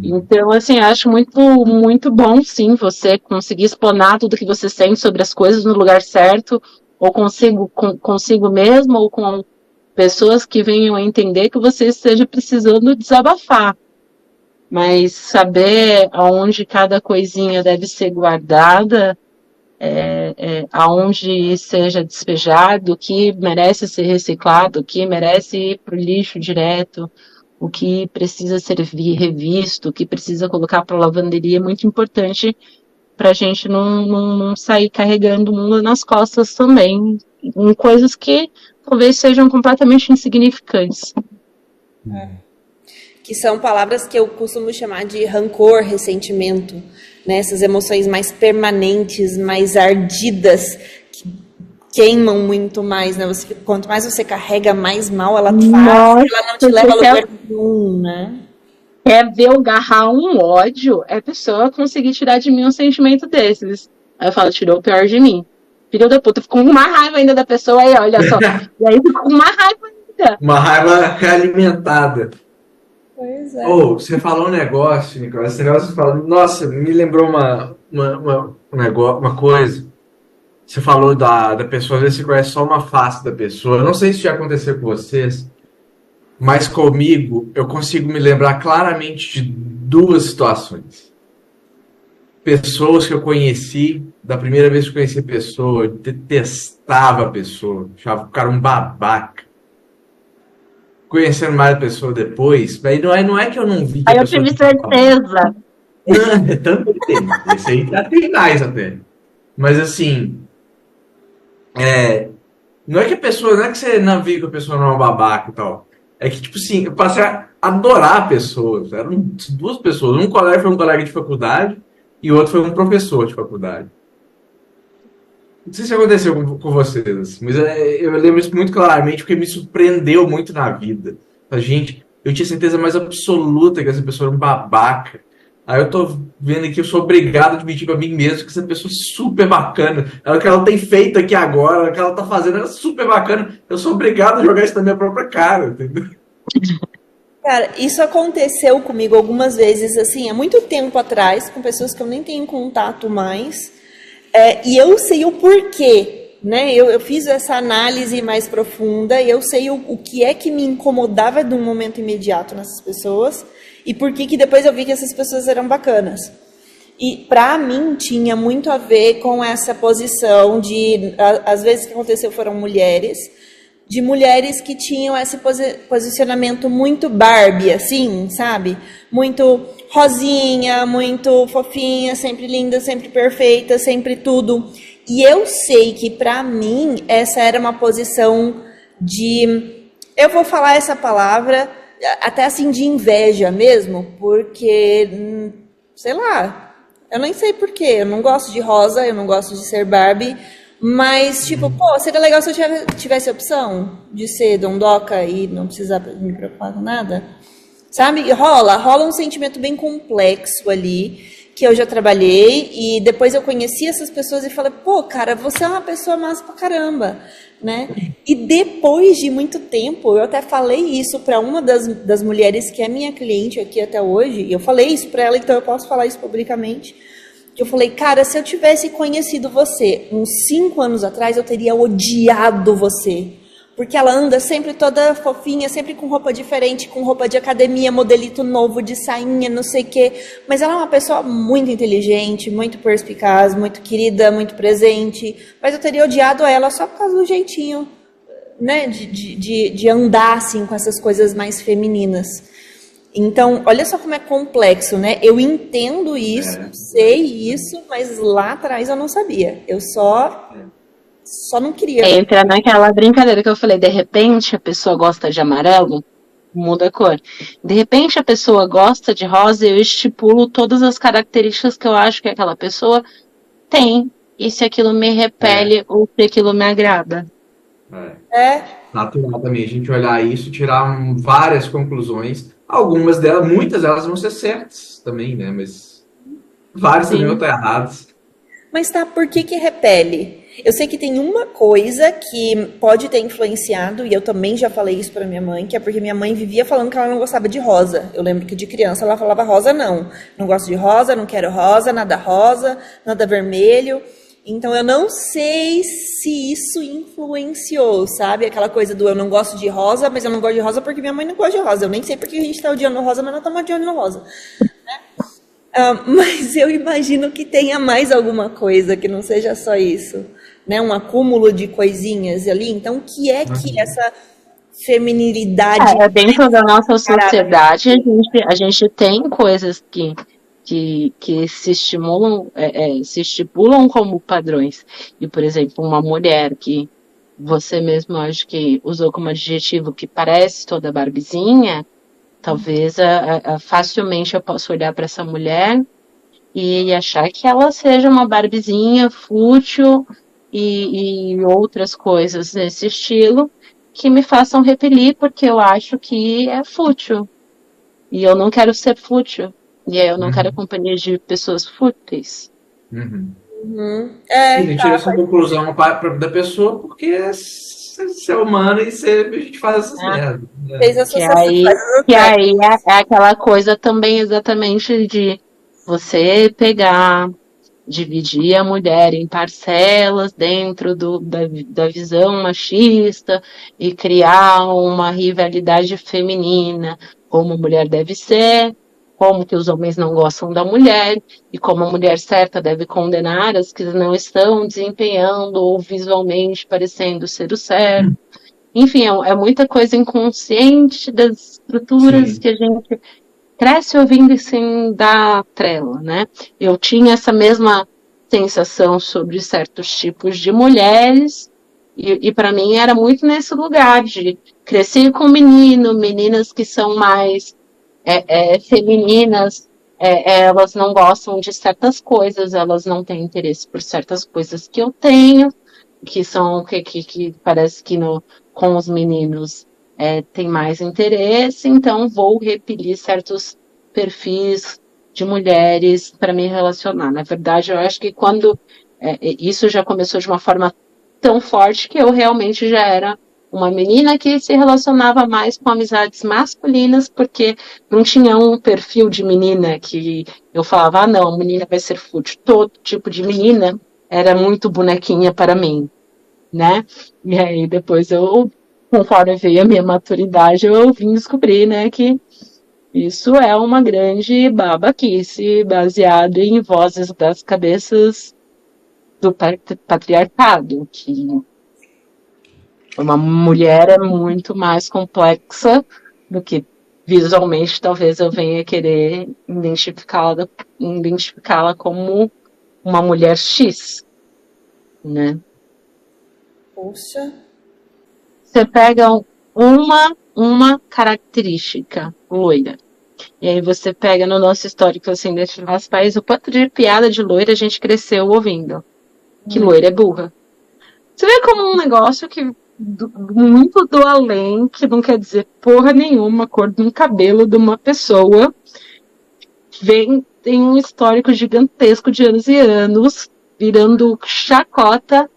Então, assim, acho muito, muito bom, sim, você conseguir explanar tudo que você sente sobre as coisas no lugar certo, ou consigo mesmo, ou com pessoas que venham a entender que você esteja precisando desabafar. mas saber aonde cada coisinha deve ser guardada, aonde seja despejado, o que merece ser reciclado, o que merece ir para o lixo direto, o que precisa ser revisto, o que precisa colocar para a lavanderia, é muito importante para a gente não sair carregando o mundo nas costas também, em coisas que talvez sejam completamente insignificantes. Que são palavras que eu costumo chamar de rancor, ressentimento, né? Essas emoções mais permanentes, mais ardidas, que queimam muito mais, né? Quanto mais você carrega, mais mal ela te faz, ela não te leva a lugar nenhum, né? Quer ver eu agarrar um ódio, é a pessoa conseguir tirar de mim um sentimento desses. Aí eu falo, tirou o pior de mim. Filho da puta, fico com uma raiva ainda da pessoa, aí olha só. E aí fico com uma raiva ainda. Uma raiva realimentada. Pois é. Você falou um negócio, Nicolas. Esse negócio você falou, nossa, me lembrou uma coisa. Você falou da pessoa, às vezes você conhece só uma face da pessoa. Eu não sei se já aconteceu com vocês, mas comigo eu consigo me lembrar claramente de duas situações. Pessoas que eu conheci, da primeira vez que eu conheci a pessoa, eu detestava a pessoa, achava o cara um babaca. Conhecendo mais a pessoa depois, mas não é que eu não vi que aí a eu pessoa... tive certeza. Não, também tem. Esse aí tem mais até. Mas assim, não é que a pessoa, não é que você não viu que a pessoa não é um babaca e tal. É que, tipo assim, eu passei a adorar pessoas. Eram duas pessoas. Um colega foi um colega de faculdade e o outro foi um professor de faculdade. Não sei se aconteceu com vocês, assim, mas eu lembro isso muito claramente porque me surpreendeu muito na vida. Gente, eu tinha certeza mais absoluta que essa pessoa era um babaca. Aí eu tô vendo aqui, eu sou obrigado a admitir pra mim mesmo que essa pessoa é super bacana. O que ela tem feito aqui agora, o que ela tá fazendo é super bacana. Eu sou obrigado a jogar isso na minha própria cara, entendeu? Cara, isso aconteceu comigo algumas vezes, assim, há muito tempo atrás, com pessoas que eu nem tenho contato mais. E eu sei o porquê, né? Eu fiz essa análise mais profunda e eu sei o que é que me incomodava de um momento imediato nessas pessoas e por que depois eu vi que essas pessoas eram bacanas. E para mim tinha muito a ver com essa posição de, às vezes que aconteceu foram mulheres, de mulheres que tinham esse posicionamento muito Barbie, assim, sabe? Muito rosinha, muito fofinha, sempre linda, sempre perfeita, sempre tudo. E eu sei que para mim essa era uma posição de, eu vou falar essa palavra, até assim de inveja mesmo, porque, sei lá, eu nem sei porquê, eu não gosto de rosa, eu não gosto de ser Barbie, mas, tipo, pô, seria legal se eu tivesse a opção de ser dondoca e não precisar me preocupar com nada. Sabe? Rola um sentimento bem complexo ali, que eu já trabalhei, e depois eu conheci essas pessoas e falei, pô, cara, você é uma pessoa massa pra caramba, né? E depois de muito tempo, eu até falei isso pra uma das mulheres que é minha cliente aqui até hoje, e eu falei isso pra ela, então eu posso falar isso publicamente. Eu falei, cara, se eu tivesse conhecido você uns 5 anos atrás, eu teria odiado você. Porque ela anda sempre toda fofinha, sempre com roupa diferente, com roupa de academia, modelito novo, de sainha, não sei o quê. Mas ela é uma pessoa muito inteligente, muito perspicaz, muito querida, muito presente. Mas eu teria odiado ela só por causa do jeitinho, né, de andar assim com essas coisas mais femininas. Então, olha só como é complexo, né? Eu entendo isso, sei isso, mas lá atrás eu não sabia. Eu só não queria. Entra naquela brincadeira que eu falei, de repente a pessoa gosta de amarelo, muda a cor. De repente a pessoa gosta de rosa, eu estipulo todas as características que eu acho que aquela pessoa tem. E se aquilo me repele ou se aquilo me agrada. Natural também a gente olhar isso e tirar várias conclusões. Muitas delas vão ser certas também, né? Mas várias também vão estar erradas. Mas tá, por que repele? Eu sei que tem uma coisa que pode ter influenciado, e eu também já falei isso pra minha mãe, que é porque minha mãe vivia falando que ela não gostava de rosa. Eu lembro que de criança ela falava rosa não gosto de rosa, não quero rosa, nada vermelho. Então eu não sei se isso influenciou, sabe? Aquela coisa do eu não gosto de rosa, mas eu não gosto de rosa porque minha mãe não gosta de rosa. Eu nem sei porque a gente tá odiando rosa, mas não estamos odiando rosa. Mas eu imagino que tenha mais alguma coisa, que não seja só isso, né? Um acúmulo de coisinhas ali. Então, o que é que essa feminilidade... Dentro da nossa sociedade, a gente tem coisas que se estimulam, se estipulam como padrões. E, por exemplo, uma mulher que você mesmo, acho que usou como adjetivo, que parece toda Barbizinha, talvez facilmente eu possa olhar para essa mulher e achar que ela seja uma Barbizinha fútil e outras coisas nesse estilo que me façam repelir, porque eu acho que é fútil. E eu não quero ser fútil. E aí eu não quero companhia de pessoas fúteis. A gente tira essa conclusão da pessoa porque você é humano e a gente faz essas merdas. Fez associação. Que aí é aquela coisa também exatamente de você pegar, dividir a mulher em parcelas dentro da visão machista e criar uma rivalidade feminina, como a mulher deve ser, como que os homens não gostam da mulher, e como a mulher certa deve condenar as que não estão desempenhando ou visualmente parecendo ser o certo. Enfim, é muita coisa inconsciente das estruturas que a gente cresce ouvindo e sem dar trela, né? Eu tinha essa mesma sensação sobre certos tipos de mulheres, e para mim era muito nesse lugar de crescer com meninas que são mais femininas, elas não gostam de certas coisas, elas não têm interesse por certas coisas que eu tenho, que são que parece que com os meninos tem mais interesse, então vou repelir certos perfis de mulheres para me relacionar. Na verdade, eu acho que quando isso já começou de uma forma tão forte que eu realmente já era uma menina que se relacionava mais com amizades masculinas, porque não tinha um perfil de menina que eu falava, não, a menina vai ser fútil. Todo tipo de menina era muito bonequinha para mim, né? E aí depois conforme veio a minha maturidade, eu vim descobrir, né, que isso é uma grande babaquice baseada em vozes das cabeças do patriarcado, que uma mulher é muito mais complexa do que visualmente talvez eu venha querer identificá-la como uma mulher X, né? Poxa. Você pega uma característica loira, e aí você pega no nosso histórico assim, desse nosso país, o quanto de piada de loira a gente cresceu ouvindo. Que loira é burra. Você vê como um negócio que muito do além, que não quer dizer porra nenhuma, a cor de um cabelo de uma pessoa tem um histórico gigantesco de anos e anos, virando chacota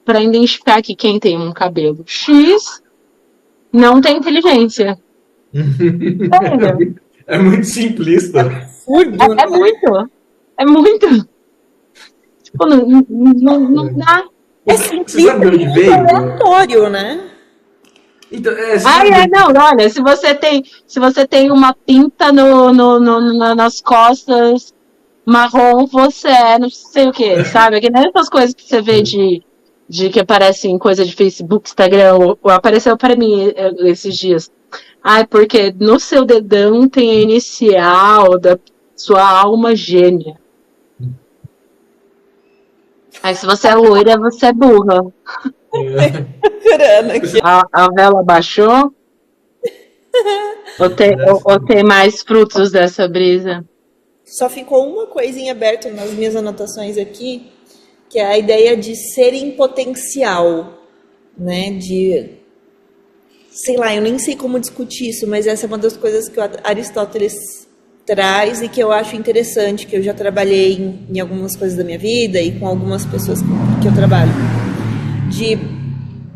para identificar que quem tem um cabelo X não tem inteligência. É muito simplista. É muito. Tipo, não dá. Você sabe de onde veio? Aleatório, né? Então, olha, se você tem uma pinta nas costas marrom, você não sei o que, sabe? Que nem essas coisas que você vê de que aparecem coisa de Facebook, Instagram, ou apareceu para mim esses dias. Porque no seu dedão tem a inicial da sua alma gêmea. Aí se você é loira, você é burra. A vela baixou? ou tem mais frutos dessa brisa? Só ficou uma coisinha aberta nas minhas anotações aqui, que é a ideia de ser em potencial, né? Sei lá, eu nem sei como discutir isso, mas essa é uma das coisas que o Aristóteles traz e que eu acho interessante, que eu já trabalhei em algumas coisas da minha vida e com algumas pessoas que eu trabalho.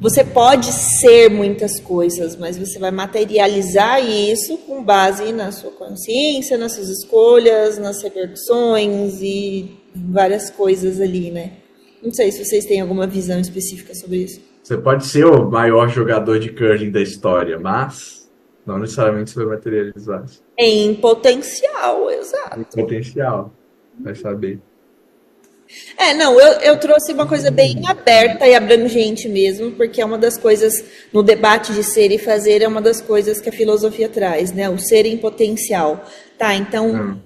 Você pode ser muitas coisas, mas você vai materializar isso com base na sua consciência, nas suas escolhas, nas repercussões e várias coisas ali, né? Não sei se vocês têm alguma visão específica sobre isso. Você pode ser o maior jogador de curling da história, mas não necessariamente você vai materializar isso. Em potencial, exato. Em potencial, vai saber. Não, eu trouxe uma coisa bem aberta e abrangente mesmo, porque é uma das coisas, no debate de ser e fazer, é uma das coisas que a filosofia traz, né? O ser em potencial. Tá, então,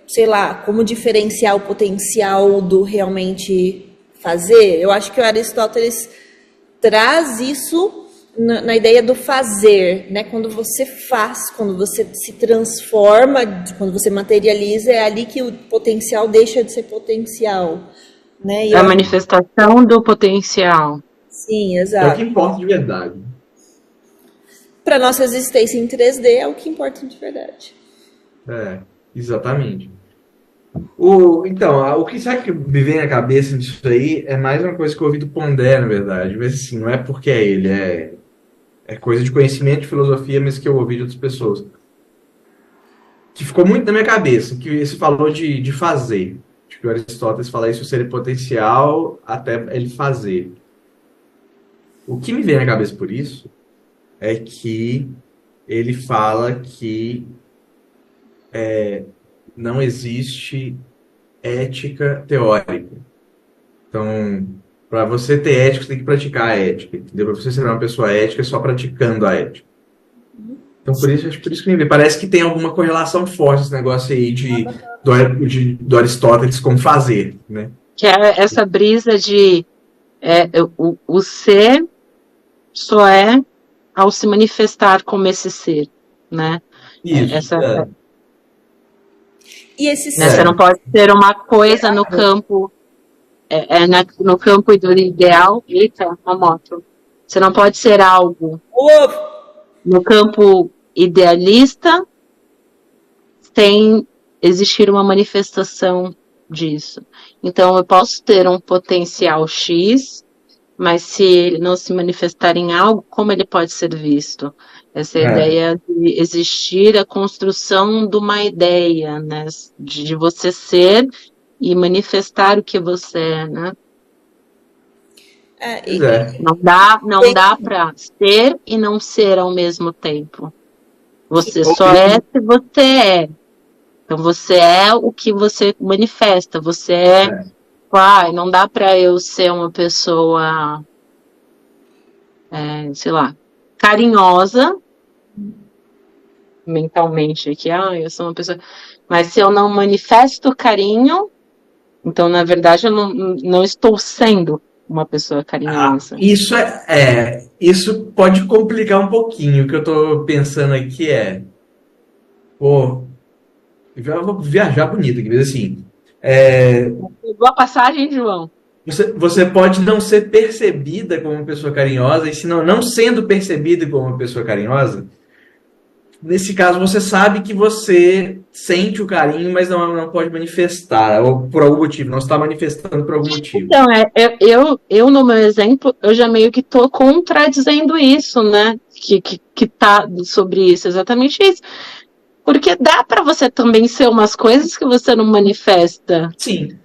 sei lá, como diferenciar o potencial do realmente fazer? Eu acho que o Aristóteles traz isso na ideia do fazer, né? Quando você faz, quando você se transforma, quando você materializa, é ali que o potencial deixa de ser potencial, né? A manifestação do potencial. Sim, É o exato. que importa de verdade. Para nossa existência em 3D é o que importa de verdade. Exatamente. Então, o que sabe que me vem na cabeça disso aí é mais uma coisa que eu ouvi do Pondé, na verdade. Mas assim, não é porque é ele, é coisa de conhecimento de filosofia, mas que eu ouvi de outras pessoas. Que ficou muito na minha cabeça, que você falou de fazer. Acho que o Aristóteles fala isso, ser potencial até ele fazer. O que me vem na cabeça por isso é que ele fala que não existe ética teórica. Então, para você ter ética, você tem que praticar a ética. Entendeu? Para você ser uma pessoa ética, é só praticando a ética. Então, por isso que me vê. Parece que tem alguma correlação forte esse negócio aí do Aristóteles com fazer, né? Que é essa brisa de o ser só é ao se manifestar como esse ser, né? Isso. E esse Você não pode ser uma coisa no campo no campo do ideal. Eita, uma moto. Você não pode ser algo no campo idealista sem existir uma manifestação disso. Então, eu posso ter um potencial X, mas se ele não se manifestar em algo, como ele pode ser visto? Essa ideia de existir a construção de uma ideia, né? De você ser e manifestar o que você é, né? Não dá para ser e não ser ao mesmo tempo. Você só é se você é. Então você é o que você manifesta. Você é. Não dá para eu ser uma pessoa, sei lá, carinhosa mentalmente aqui. Eu sou uma pessoa. Mas se eu não manifesto carinho, então na verdade eu não estou sendo uma pessoa carinhosa. Isso pode complicar um pouquinho. O que eu tô pensando aqui eu vou viajar bonito aqui, mas assim, Boa passagem, João. Você pode não ser percebida como uma pessoa carinhosa, e se não sendo percebida como uma pessoa carinhosa, nesse caso você sabe que você sente o carinho, mas não pode manifestar, ou por algum motivo, não está manifestando por algum motivo. Então, eu no meu exemplo, eu já meio que estou contradizendo isso, né? Que tá sobre isso, exatamente isso. Porque dá para você também ser umas coisas que você não manifesta. Sim.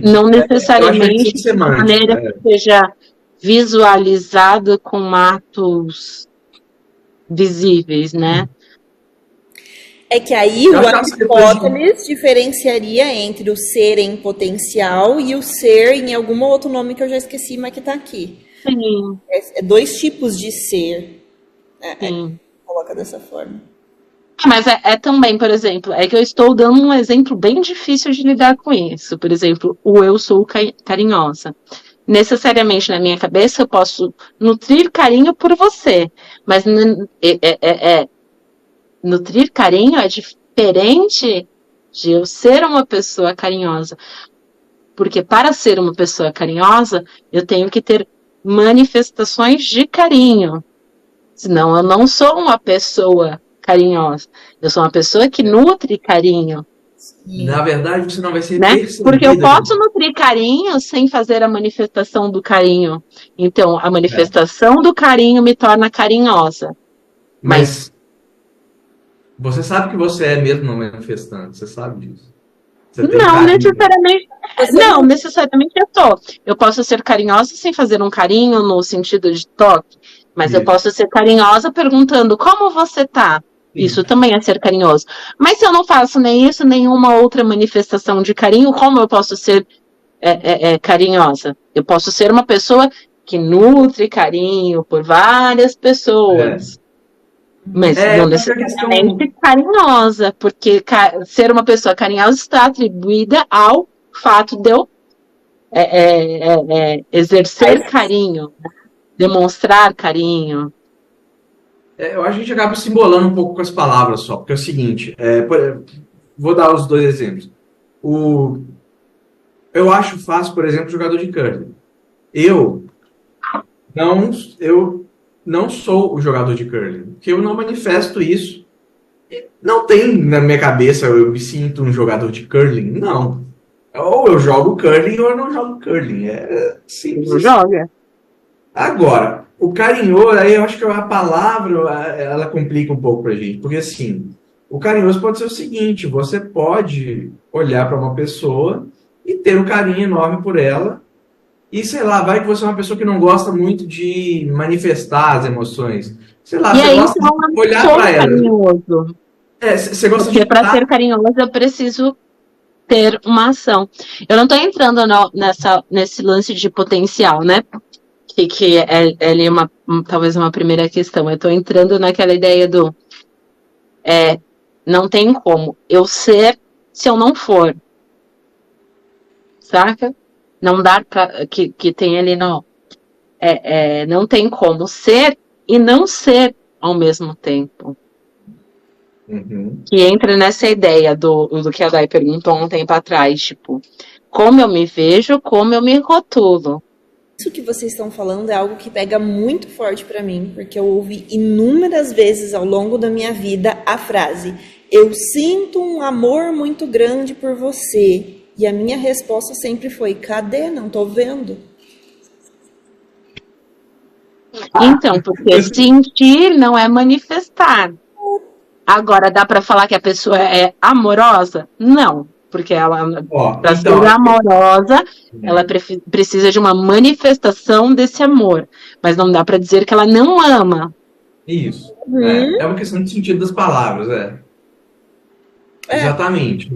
Não necessariamente de maneira que seja visualizada com atos visíveis, né? É que aí o Aristóteles diferenciaria entre o ser em potencial e o ser em algum outro nome que eu já esqueci, mas que está aqui. Sim. É dois tipos de ser. Sim. Coloca dessa forma. Mas também, por exemplo, que eu estou dando um exemplo bem difícil de lidar com isso. Por exemplo, o eu sou carinhosa. Necessariamente, na minha cabeça, eu posso nutrir carinho por você. Mas nutrir carinho é diferente de eu ser uma pessoa carinhosa. Porque para ser uma pessoa carinhosa, eu tenho que ter manifestações de carinho. Senão, eu não sou uma pessoa carinhosa. Eu sou uma pessoa que nutre carinho. Na verdade, você não vai ser percebida. Porque eu posso nutrir carinho sem fazer a manifestação do carinho. Então, a manifestação do carinho me torna carinhosa. Mas você sabe que você é mesmo não manifestando, você sabe disso. Você tem Não carinho. necessariamente. Não, necessariamente eu tô. Eu posso ser carinhosa sem fazer um carinho no sentido de toque, mas eu Isso. posso ser carinhosa perguntando como você tá. Sim. Isso também é ser carinhoso. Mas se eu não faço nem isso, nenhuma outra manifestação de carinho, como eu posso ser carinhosa? Eu posso ser uma pessoa que nutre carinho por várias pessoas. Mas não mas a necessariamente carinhosa, porque ser uma pessoa carinhosa está atribuída ao fato de eu exercer carinho, demonstrar carinho. Eu acho que a gente acaba se embolando um pouco com as palavras só, porque é o seguinte, vou dar os 2 exemplos. Eu acho fácil, por exemplo, jogador de curling. Eu não sou o jogador de curling, porque eu não manifesto isso. Não tem na minha cabeça, eu me sinto um jogador de curling, não. Ou eu jogo curling ou eu não jogo curling. É simples. Não joga. Agora, o carinhoso, aí eu acho que a palavra, ela complica um pouco pra gente. Porque assim, o carinhoso pode ser o seguinte, você pode olhar para uma pessoa e ter um carinho enorme por ela. E, sei lá, vai que você é uma pessoa que não gosta muito de manifestar as emoções. Sei lá, E você aí, gosta se eu não de olhar sou para ela. carinhoso, Você gosta porque de para estar... ser carinhosa eu preciso ter uma ação. Eu não estou entrando nesse lance de potencial, né? Que é ali talvez uma primeira questão. Eu estou entrando naquela ideia do não tem como eu ser se eu não for. Saca? Não dá pra. Que tem ali no. Não tem como ser e não ser ao mesmo tempo. Uhum. Que entra nessa ideia do que a Dai perguntou um tempo atrás, tipo, como eu me vejo, como eu me rotulo. Isso que vocês estão falando é algo que pega muito forte pra mim, porque eu ouvi inúmeras vezes ao longo da minha vida a frase: eu sinto um amor muito grande por você. E a minha resposta sempre foi: cadê? Não tô vendo. Então, porque sentir não é manifestar. Agora, dá pra falar que a pessoa é amorosa? Não. Porque ela, para ser amorosa, ela precisa de uma manifestação desse amor. Mas não dá para dizer que ela não ama. Isso. É uma questão de sentido das palavras, Exatamente.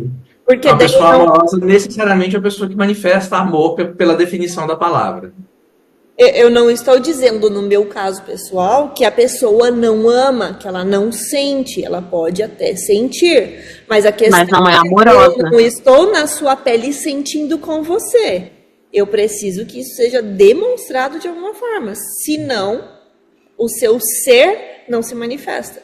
Porque a pessoa amorosa necessariamente é a pessoa que manifesta amor pela definição da palavra. Eu não estou dizendo, no meu caso pessoal, que a pessoa não ama, que ela não sente. Ela pode até sentir, mas a questão mas não é amorosa. Eu não estou na sua pele sentindo com você. Eu preciso que isso seja demonstrado de alguma forma. Senão, o seu ser não se manifesta.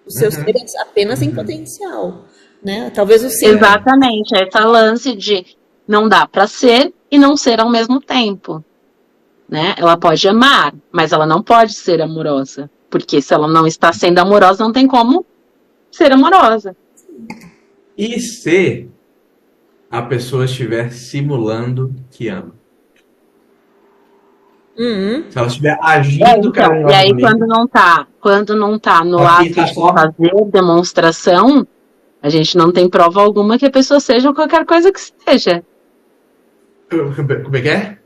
O seu ser é apenas em potencial. Né? Talvez o ser... Exatamente. Esse lance de não dá para ser e não ser ao mesmo tempo. Né? Ela pode amar, mas ela não pode ser amorosa. Porque se ela não está sendo amorosa, não tem como ser amorosa. E se a pessoa estiver simulando que ama? Se ela estiver agindo carinhosamente... E aí, quando não tá no ato de fazer demonstração, a gente não tem prova alguma que a pessoa seja qualquer coisa que seja. Como é que é?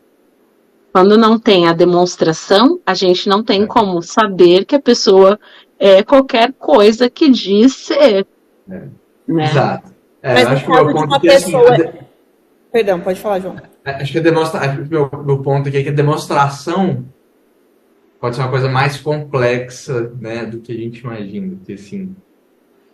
Quando não tem a demonstração, a gente não tem como saber que a pessoa é qualquer coisa que diz ser. Né? Exato. Mas acho que no caso de uma pessoa... Perdão, pode falar, João. Acho que meu ponto aqui é que a demonstração pode ser uma coisa mais complexa, né, do que a gente imagina. Porque, assim,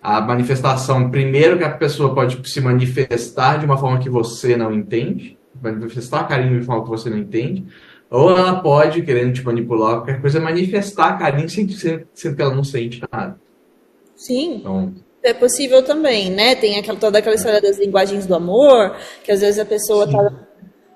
a manifestação, primeiro que a pessoa pode se manifestar de uma forma que você não entende, manifestar carinho de uma forma que você não entende, ou ela pode, querendo te manipular, qualquer coisa, manifestar carinho sendo que ela não sente nada. Sim. Então, é possível também, né? Tem toda aquela história das linguagens do amor, que às vezes a pessoa está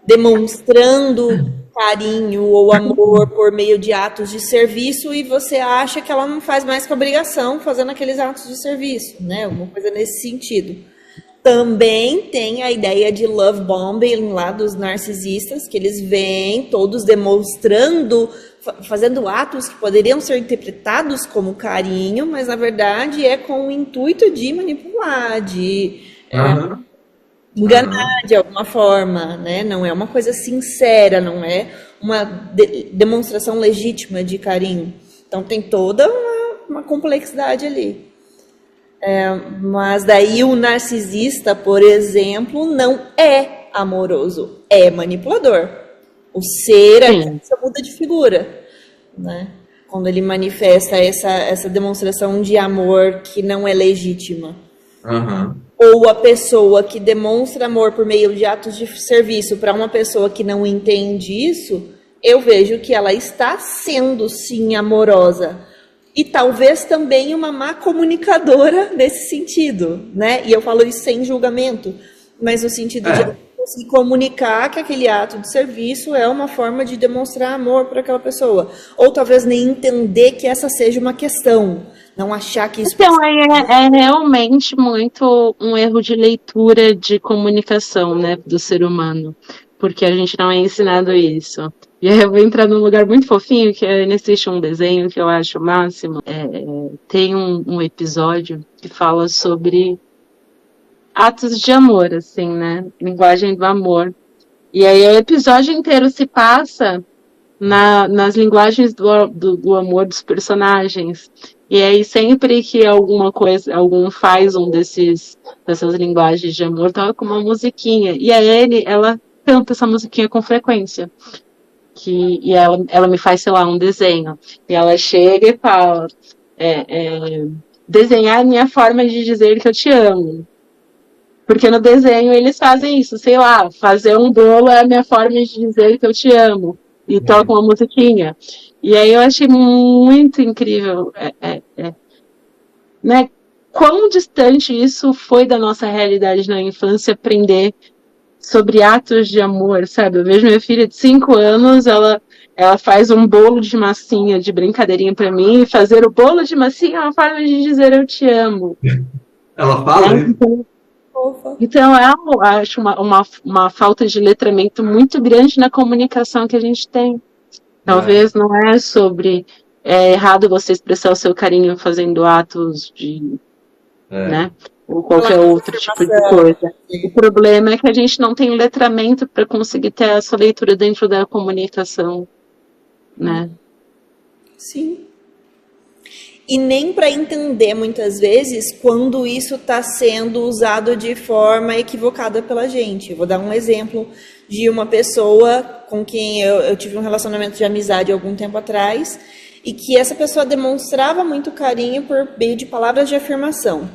demonstrando carinho ou amor por meio de atos de serviço e você acha que ela não faz mais que obrigação fazendo aqueles atos de serviço, né? Uma coisa nesse sentido. Também tem a ideia de love bombing lá dos narcisistas, que eles vêm todos demonstrando, fazendo atos que poderiam ser interpretados como carinho, mas na verdade é com o intuito de manipular, de enganar de alguma forma, né? Não é uma coisa sincera, não é uma demonstração legítima de carinho. Então tem toda uma complexidade ali. Mas daí o narcisista, por exemplo, não é amoroso, é manipulador. O ser aqui só muda de figura, né? Quando ele manifesta essa demonstração de amor que não é legítima. Ou a pessoa que demonstra amor por meio de atos de serviço para uma pessoa que não entende isso, eu vejo que ela está sendo, sim, amorosa. E talvez também uma má comunicadora nesse sentido, né? E eu falo isso sem julgamento, mas no sentido de conseguir comunicar que aquele ato de serviço é uma forma de demonstrar amor para aquela pessoa. Ou talvez nem entender que essa seja uma questão. Não achar que isso... Então, é realmente muito um erro de leitura de comunicação, né, do ser humano. Porque a gente não é ensinado isso. E aí eu vou entrar num lugar muito fofinho, que existe um desenho que eu acho o máximo. Tem um episódio que fala sobre atos de amor, assim, né? Linguagem do amor. E aí o episódio inteiro se passa nas linguagens do amor dos personagens. E aí sempre que algum faz dessas linguagens de amor, toca uma musiquinha. E aí ela canta essa musiquinha com frequência. E ela me faz, sei lá, um desenho. E ela chega e fala, desenhar é a minha forma de dizer que eu te amo. Porque no desenho eles fazem isso, sei lá, fazer um bolo é a minha forma de dizer que eu te amo. E toca uma musiquinha. E aí eu achei muito incrível, né? Quão distante isso foi da nossa realidade na infância, aprender sobre atos de amor, sabe? Eu vejo minha filha de 5 anos, ela faz um bolo de massinha de brincadeirinha pra mim, e fazer o bolo de massinha é uma forma de dizer eu te amo. Ela fala isso? Então, eu acho uma falta de letramento muito grande na comunicação que a gente tem. Talvez não é sobre errado você expressar o seu carinho fazendo atos de... né? Ou qualquer outro tipo de coisa. O problema é que a gente não tem letramento para conseguir ter essa leitura dentro da comunicação, né? Sim. E nem para entender, muitas vezes, quando isso está sendo usado de forma equivocada pela gente. Eu vou dar um exemplo de uma pessoa com quem eu tive um relacionamento de amizade algum tempo atrás, e que essa pessoa demonstrava muito carinho por meio de palavras de afirmação.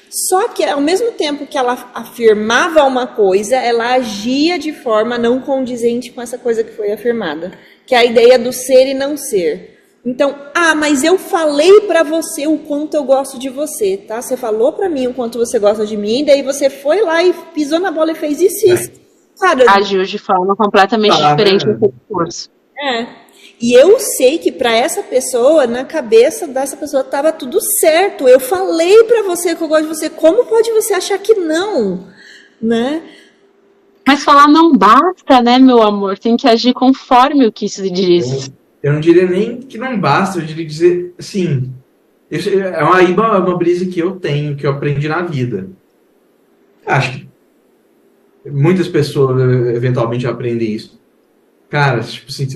Só que, ao mesmo tempo que ela afirmava uma coisa, ela agia de forma não condizente com essa coisa que foi afirmada, que é a ideia do ser e não ser. Então, mas eu falei pra você o quanto eu gosto de você, tá? Você falou pra mim o quanto você gosta de mim, daí você foi lá e pisou na bola e fez isso e isso. Cara, agiu de forma completamente diferente do discurso. E eu sei que para essa pessoa, na cabeça dessa pessoa, estava tudo certo. Eu falei para você que eu gosto de você. Como pode você achar que não? Né? Mas falar não basta, né, meu amor? Tem que agir conforme o que se diz. Eu não diria nem que não basta, eu diria dizer, assim, é uma brisa que eu tenho, que eu aprendi na vida. Acho que muitas pessoas eventualmente aprendem isso. Cara, tipo assim,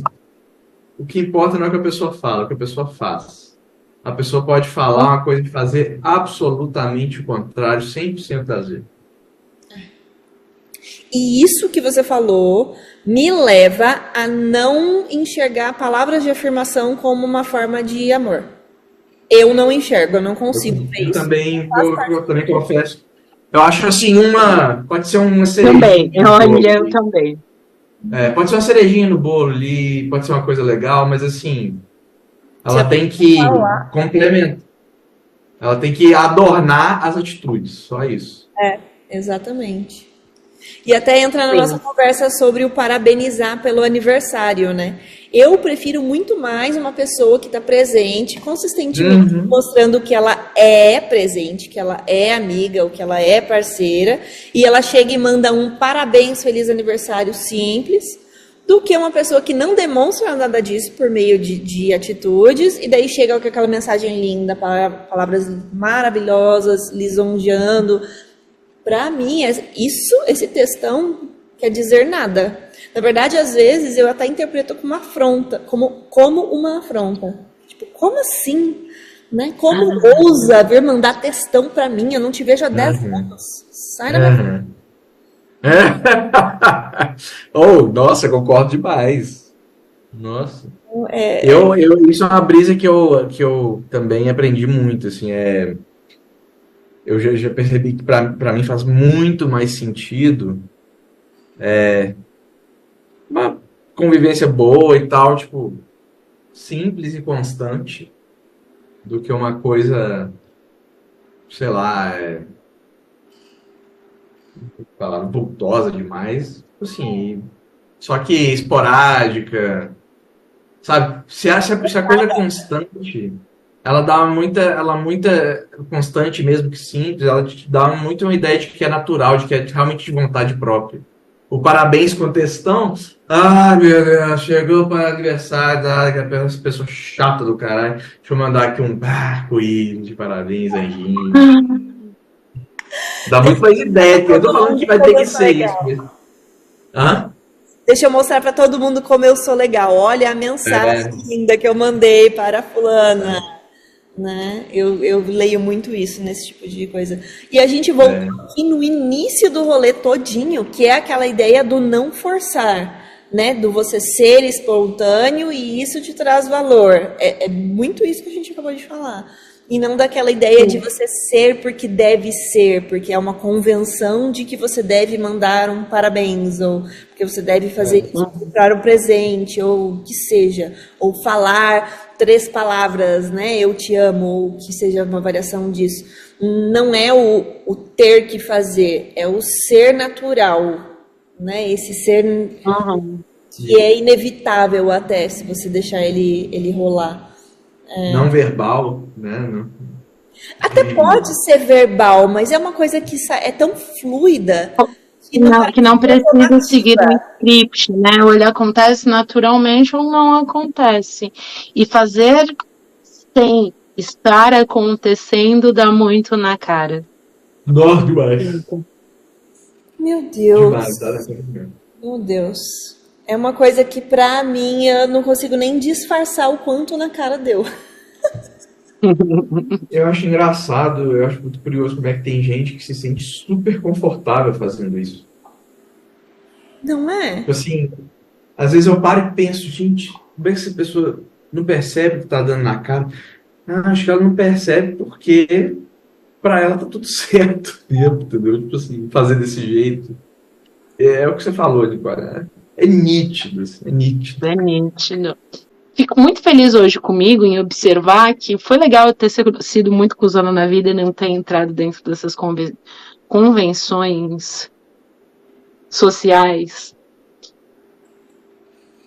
o que importa não é o que a pessoa fala, é o que a pessoa faz. A pessoa pode falar uma coisa e fazer absolutamente o contrário, 100% das vezes. E isso que você falou me leva a não enxergar palavras de afirmação como uma forma de amor. Eu não enxergo, eu não consigo ver isso. Eu também confesso. Eu acho assim, pode ser uma cerejinha. Também, eu também. Pode ser uma cerejinha no bolo ali, pode ser uma coisa legal, mas assim, ela tem que complementar. Ela tem que adornar as atitudes, só isso. Exatamente. E até entra na nossa conversa sobre o parabenizar pelo aniversário, né? Eu prefiro muito mais uma pessoa que está presente, consistentemente mostrando que ela é presente, que ela é amiga, ou que ela é parceira, e ela chega e manda um parabéns, feliz aniversário simples, do que uma pessoa que não demonstra nada disso por meio de atitudes, e daí chega com aquela mensagem linda, palavras maravilhosas, lisonjeando, Para mim, esse textão quer dizer nada. Na verdade, às vezes, eu até interpreto como uma afronta, como uma afronta. Tipo, como assim? Né? Como ousa vir mandar textão para mim? Eu não te vejo há 10 anos. Sai da minha Oh, nossa, concordo demais. Nossa. Isso é uma brisa que eu também aprendi muito, assim, eu já percebi que para mim faz muito mais sentido uma convivência boa e tal, tipo, simples e constante, do que uma coisa, sei lá, falar vultosa demais, assim, só que esporádica, sabe? Se a coisa é constante, ela dá muita constante mesmo que simples, ela te dá muito uma ideia de que é natural, de que é realmente de vontade própria. O parabéns com textão, meu Deus, chegou para o aniversário da pessoa chata do caralho, deixa eu mandar aqui um arco-íris de parabéns aí. Dá muito mais ideia, eu tô falando que vai ter que ser isso mesmo. Deixa eu mostrar para todo mundo como eu sou legal. Olha a mensagem linda que eu mandei para a fulana. Né? Eu leio muito isso nesse tipo de coisa. E a gente voltou aqui no início do rolê todinho, que é aquela ideia do não forçar, né? Do você ser espontâneo e isso te traz valor. É muito isso que a gente acabou de falar. E não daquela ideia de você ser porque deve ser, porque é uma convenção de que você deve mandar um parabéns, ou porque você deve fazer isso, comprar um presente, ou o que seja, ou falar 3 palavras, né? Eu te amo, ou que seja uma variação disso. Não é o ter que fazer, é o ser natural, né? Esse ser que é inevitável até, se você deixar ele rolar. Não verbal, né? Até pode ser verbal, mas é uma coisa que é tão fluida que não precisa seguir um script, né? Ou ele acontece naturalmente ou não acontece. E fazer sem estar acontecendo dá muito na cara. Nossa, demais. Meu Deus. Demais, meu Deus. É uma coisa que, pra mim, eu não consigo nem disfarçar o quanto na cara deu. Eu acho engraçado, eu acho muito curioso como é que tem gente que se sente super confortável fazendo isso. Não é? Assim, às vezes eu paro e penso, gente, como é que essa pessoa não percebe que tá dando na cara? Acho que ela não percebe porque pra ela tá tudo certo mesmo, entendeu? Tipo assim, fazer desse jeito. É o que você falou, Nicole. É nítido, assim, é nítido. É nítido. Fico muito feliz hoje comigo em observar que foi legal eu ter sido muito cuzona na vida e não ter entrado dentro dessas convenções sociais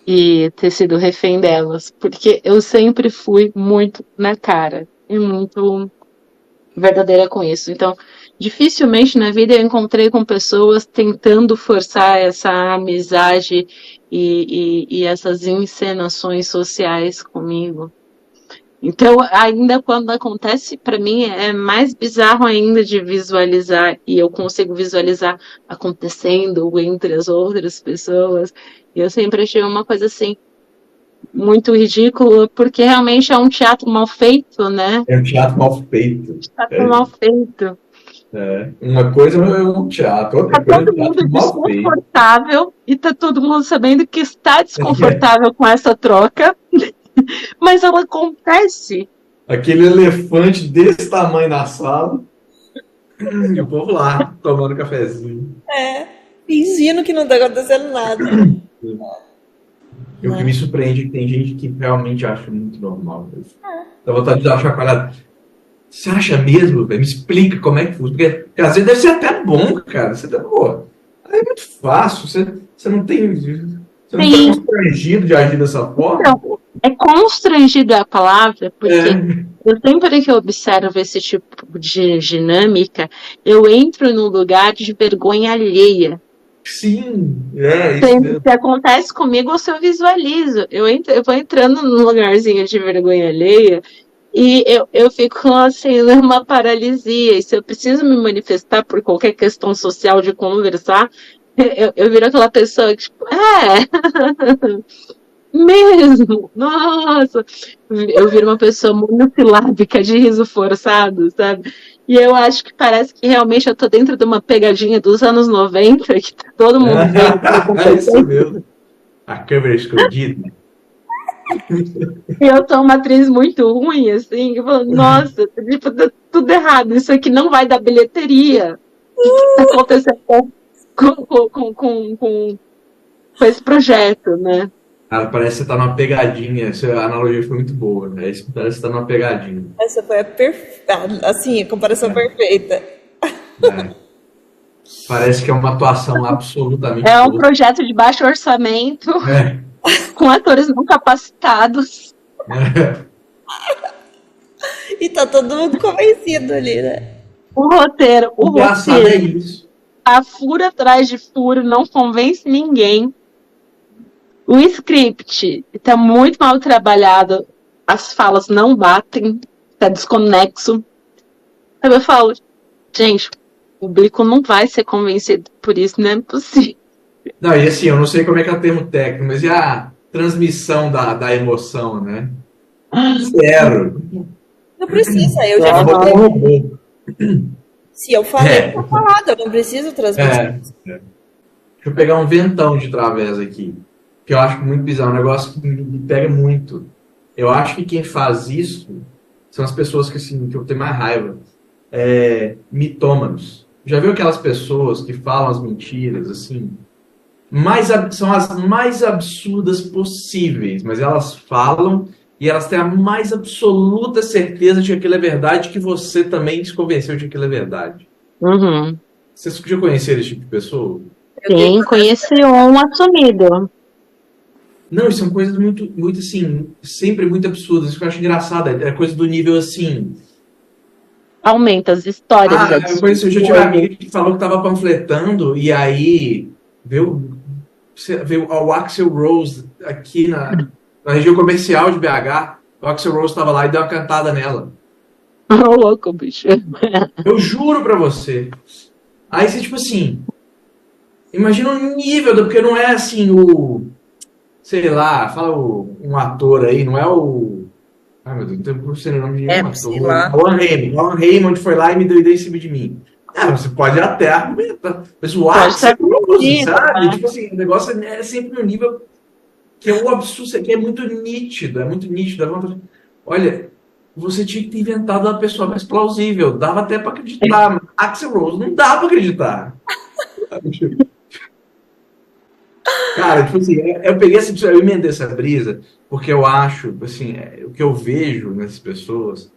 e ter sido refém delas, porque eu sempre fui muito na cara e muito verdadeira com isso. Então, dificilmente na vida eu encontrei com pessoas tentando forçar essa amizade e essas encenações sociais comigo. Então, ainda quando acontece, para mim é mais bizarro ainda de visualizar, e eu consigo visualizar acontecendo entre as outras pessoas. E eu sempre achei uma coisa assim muito ridícula, porque realmente é um teatro mal feito, né? É um teatro mal feito. Teatro mal feito. Uma coisa é um teatro, outra coisa é um teatro mal feito. Desconfortável, e tá todo mundo sabendo que está desconfortável com essa troca, mas ela acontece. Aquele elefante desse tamanho na sala, e o povo lá, tomando cafezinho. Fingindo que não tá acontecendo nada. O que me surpreende é que tem gente que realmente acha muito normal. Dá vontade de dar uma chacoalhada. Você acha mesmo, velho? Me explica como é que funciona. Porque às vezes deve ser até bom, cara. Você tá, pô, é muito fácil. Você não tem. Você não tá constrangido de agir dessa forma? Não, é constrangido a palavra, porque eu sempre que eu observo esse tipo de dinâmica, eu entro num lugar de vergonha alheia. Sim, isso mesmo. Se acontece comigo, ou se eu visualizo. Eu vou entrando num lugarzinho de vergonha alheia E eu fico assim, numa paralisia. E se eu preciso me manifestar por qualquer questão social de conversar, eu viro aquela pessoa que, tipo, mesmo, nossa. Eu viro uma pessoa monossilábica de riso forçado, sabe? E eu acho que parece que realmente eu tô dentro de uma pegadinha dos anos 90, que tá todo mundo vendo. É isso mesmo. A câmera escondida. E eu sou uma atriz muito ruim, assim, eu falo, nossa, tipo, tá tudo errado, isso aqui não vai dar bilheteria. O que tá acontecendo com esse projeto, né? Cara, parece que você tá numa pegadinha. Essa analogia foi muito boa, né? Isso parece que você tá numa pegadinha. Essa foi assim, a comparação perfeita. É. Parece que é uma atuação absolutamente É um boa. projeto de baixo orçamento, É. com atores não capacitados. E tá todo mundo convencido ali, né? O roteiro, O engraçado é isso. a furo atrás de furo, não convence ninguém. O script está muito mal trabalhado, as falas não batem, está desconexo. Aí eu falo, gente, o público não vai ser convencido por isso, não é possível. Não, e assim, eu não sei como é que é o termo técnico, mas e a transmissão da emoção, né? Zero. Não precisa, eu já falei. Se eu falei, tá falado, eu não preciso transmitir. Deixa eu pegar um ventão de través aqui, que eu acho muito bizarro, um negócio que me pega muito. Eu acho que quem faz isso são as pessoas que, assim, que eu tenho mais raiva. Mitômanos. Já viu aquelas pessoas que falam as mentiras, assim? São as mais absurdas possíveis, mas elas falam e elas têm a mais absoluta certeza de que aquilo é verdade, que você também se convenceu de que aquilo é verdade. Uhum. Vocês já conheceram esse tipo de pessoa? Sim, conheci um assumido. Não, são coisas muito, muito assim, sempre muito absurdas. Isso que eu acho engraçado, é coisa do nível assim. Aumenta as histórias. Eu já tive uma amiga que falou que estava panfletando e aí veio o Axl Rose aqui na região comercial de BH. O Axl Rose estava lá e deu uma cantada nela. Ô, louco, bicho. Eu juro pra você. Aí você, tipo assim, imagina o nível, porque não é assim sei lá, fala um ator aí, não é o... Ai, meu Deus, não tenho o nome de nenhum ator. O Alan Raymond foi lá e me deu ideia em cima de mim. Você pode até argumentar. Mas o Axl Rose, sabe? Tipo assim, o negócio é sempre no nível que é um absurdo, que é muito nítido, Olha, você tinha que ter inventado uma pessoa mais plausível. Dava até pra acreditar. Axl Rose, não dá pra acreditar. Cara, tipo assim, eu emendei essa brisa, porque eu acho, assim, o que eu vejo nessas pessoas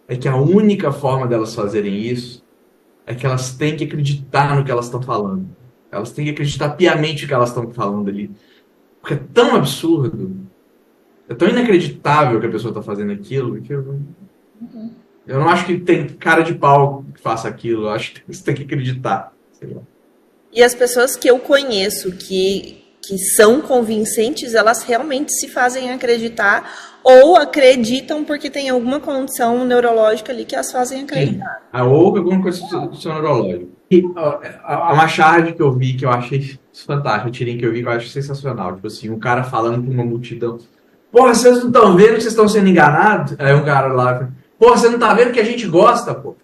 é que a única forma delas fazerem isso é que elas têm que acreditar no que elas estão falando. Elas têm que acreditar piamente no que elas estão falando ali. Porque é tão absurdo, é tão inacreditável que a pessoa está fazendo aquilo, que eu não acho que tem cara de pau que faça aquilo. Eu acho que você tem que acreditar. Sei lá. E as pessoas que eu conheço que são convincentes, elas realmente se fazem acreditar ou acreditam porque tem alguma condição neurológica ali que as fazem acreditar. Ou alguma coisa do seu neurológico. E uma charge que eu vi, que eu achei fantástico, a tirinha que eu vi, que eu acho sensacional. Tipo assim, um cara falando com uma multidão. Porra, vocês não estão vendo que vocês estão sendo enganados? Aí um cara lá, porra, você não tá vendo que a gente gosta, pô?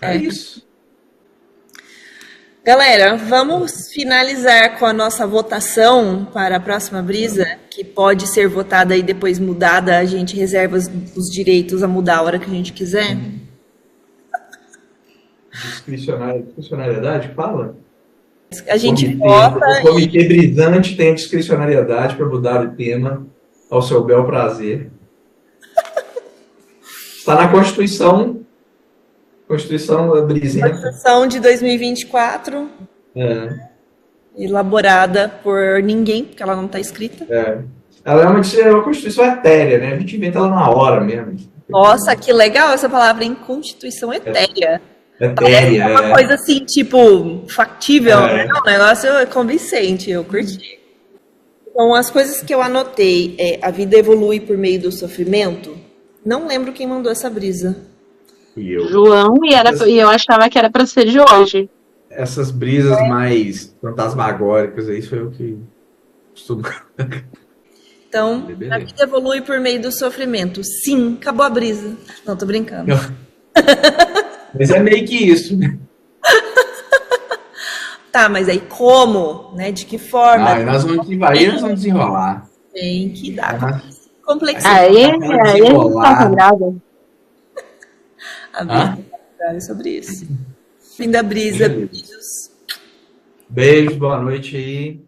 É isso. Galera, vamos finalizar com a nossa votação para a próxima brisa, que pode ser votada e depois mudada. A gente reserva os direitos a mudar a hora que a gente quiser. Discricionariedade, fala? A gente vota. O comitê brisante tem a discricionariedade para mudar o tema ao seu bel prazer. Está na Constituição brisenta. Constituição de 2024. Elaborada por ninguém, porque ela não está escrita. Ela é uma Constituição etérea, né? A gente inventa ela na hora mesmo. Nossa, que legal essa palavra, hein? Constituição etérea. Etérea, é uma coisa assim, tipo, factível, né? Um negócio convincente, eu curti. Então, as coisas que eu anotei a vida evolui por meio do sofrimento. Não lembro quem mandou essa brisa. E eu. João, e eu achava que era para ser de hoje. Essas brisas mais fantasmagóricas aí, foi eu que estudo. Então, Beleza. a vida evolui por meio do sofrimento. Sim, acabou a brisa. Não, tô brincando. Mas é meio que isso, né? Tá, mas aí como? Né? De que forma? Aí nós vamos desenrolar. Tem que dar Mas- complexidade. Aí a gente tá brava. A brisa é sobre isso. Fim da brisa. Beleza. Beijos. Beijo, boa noite aí.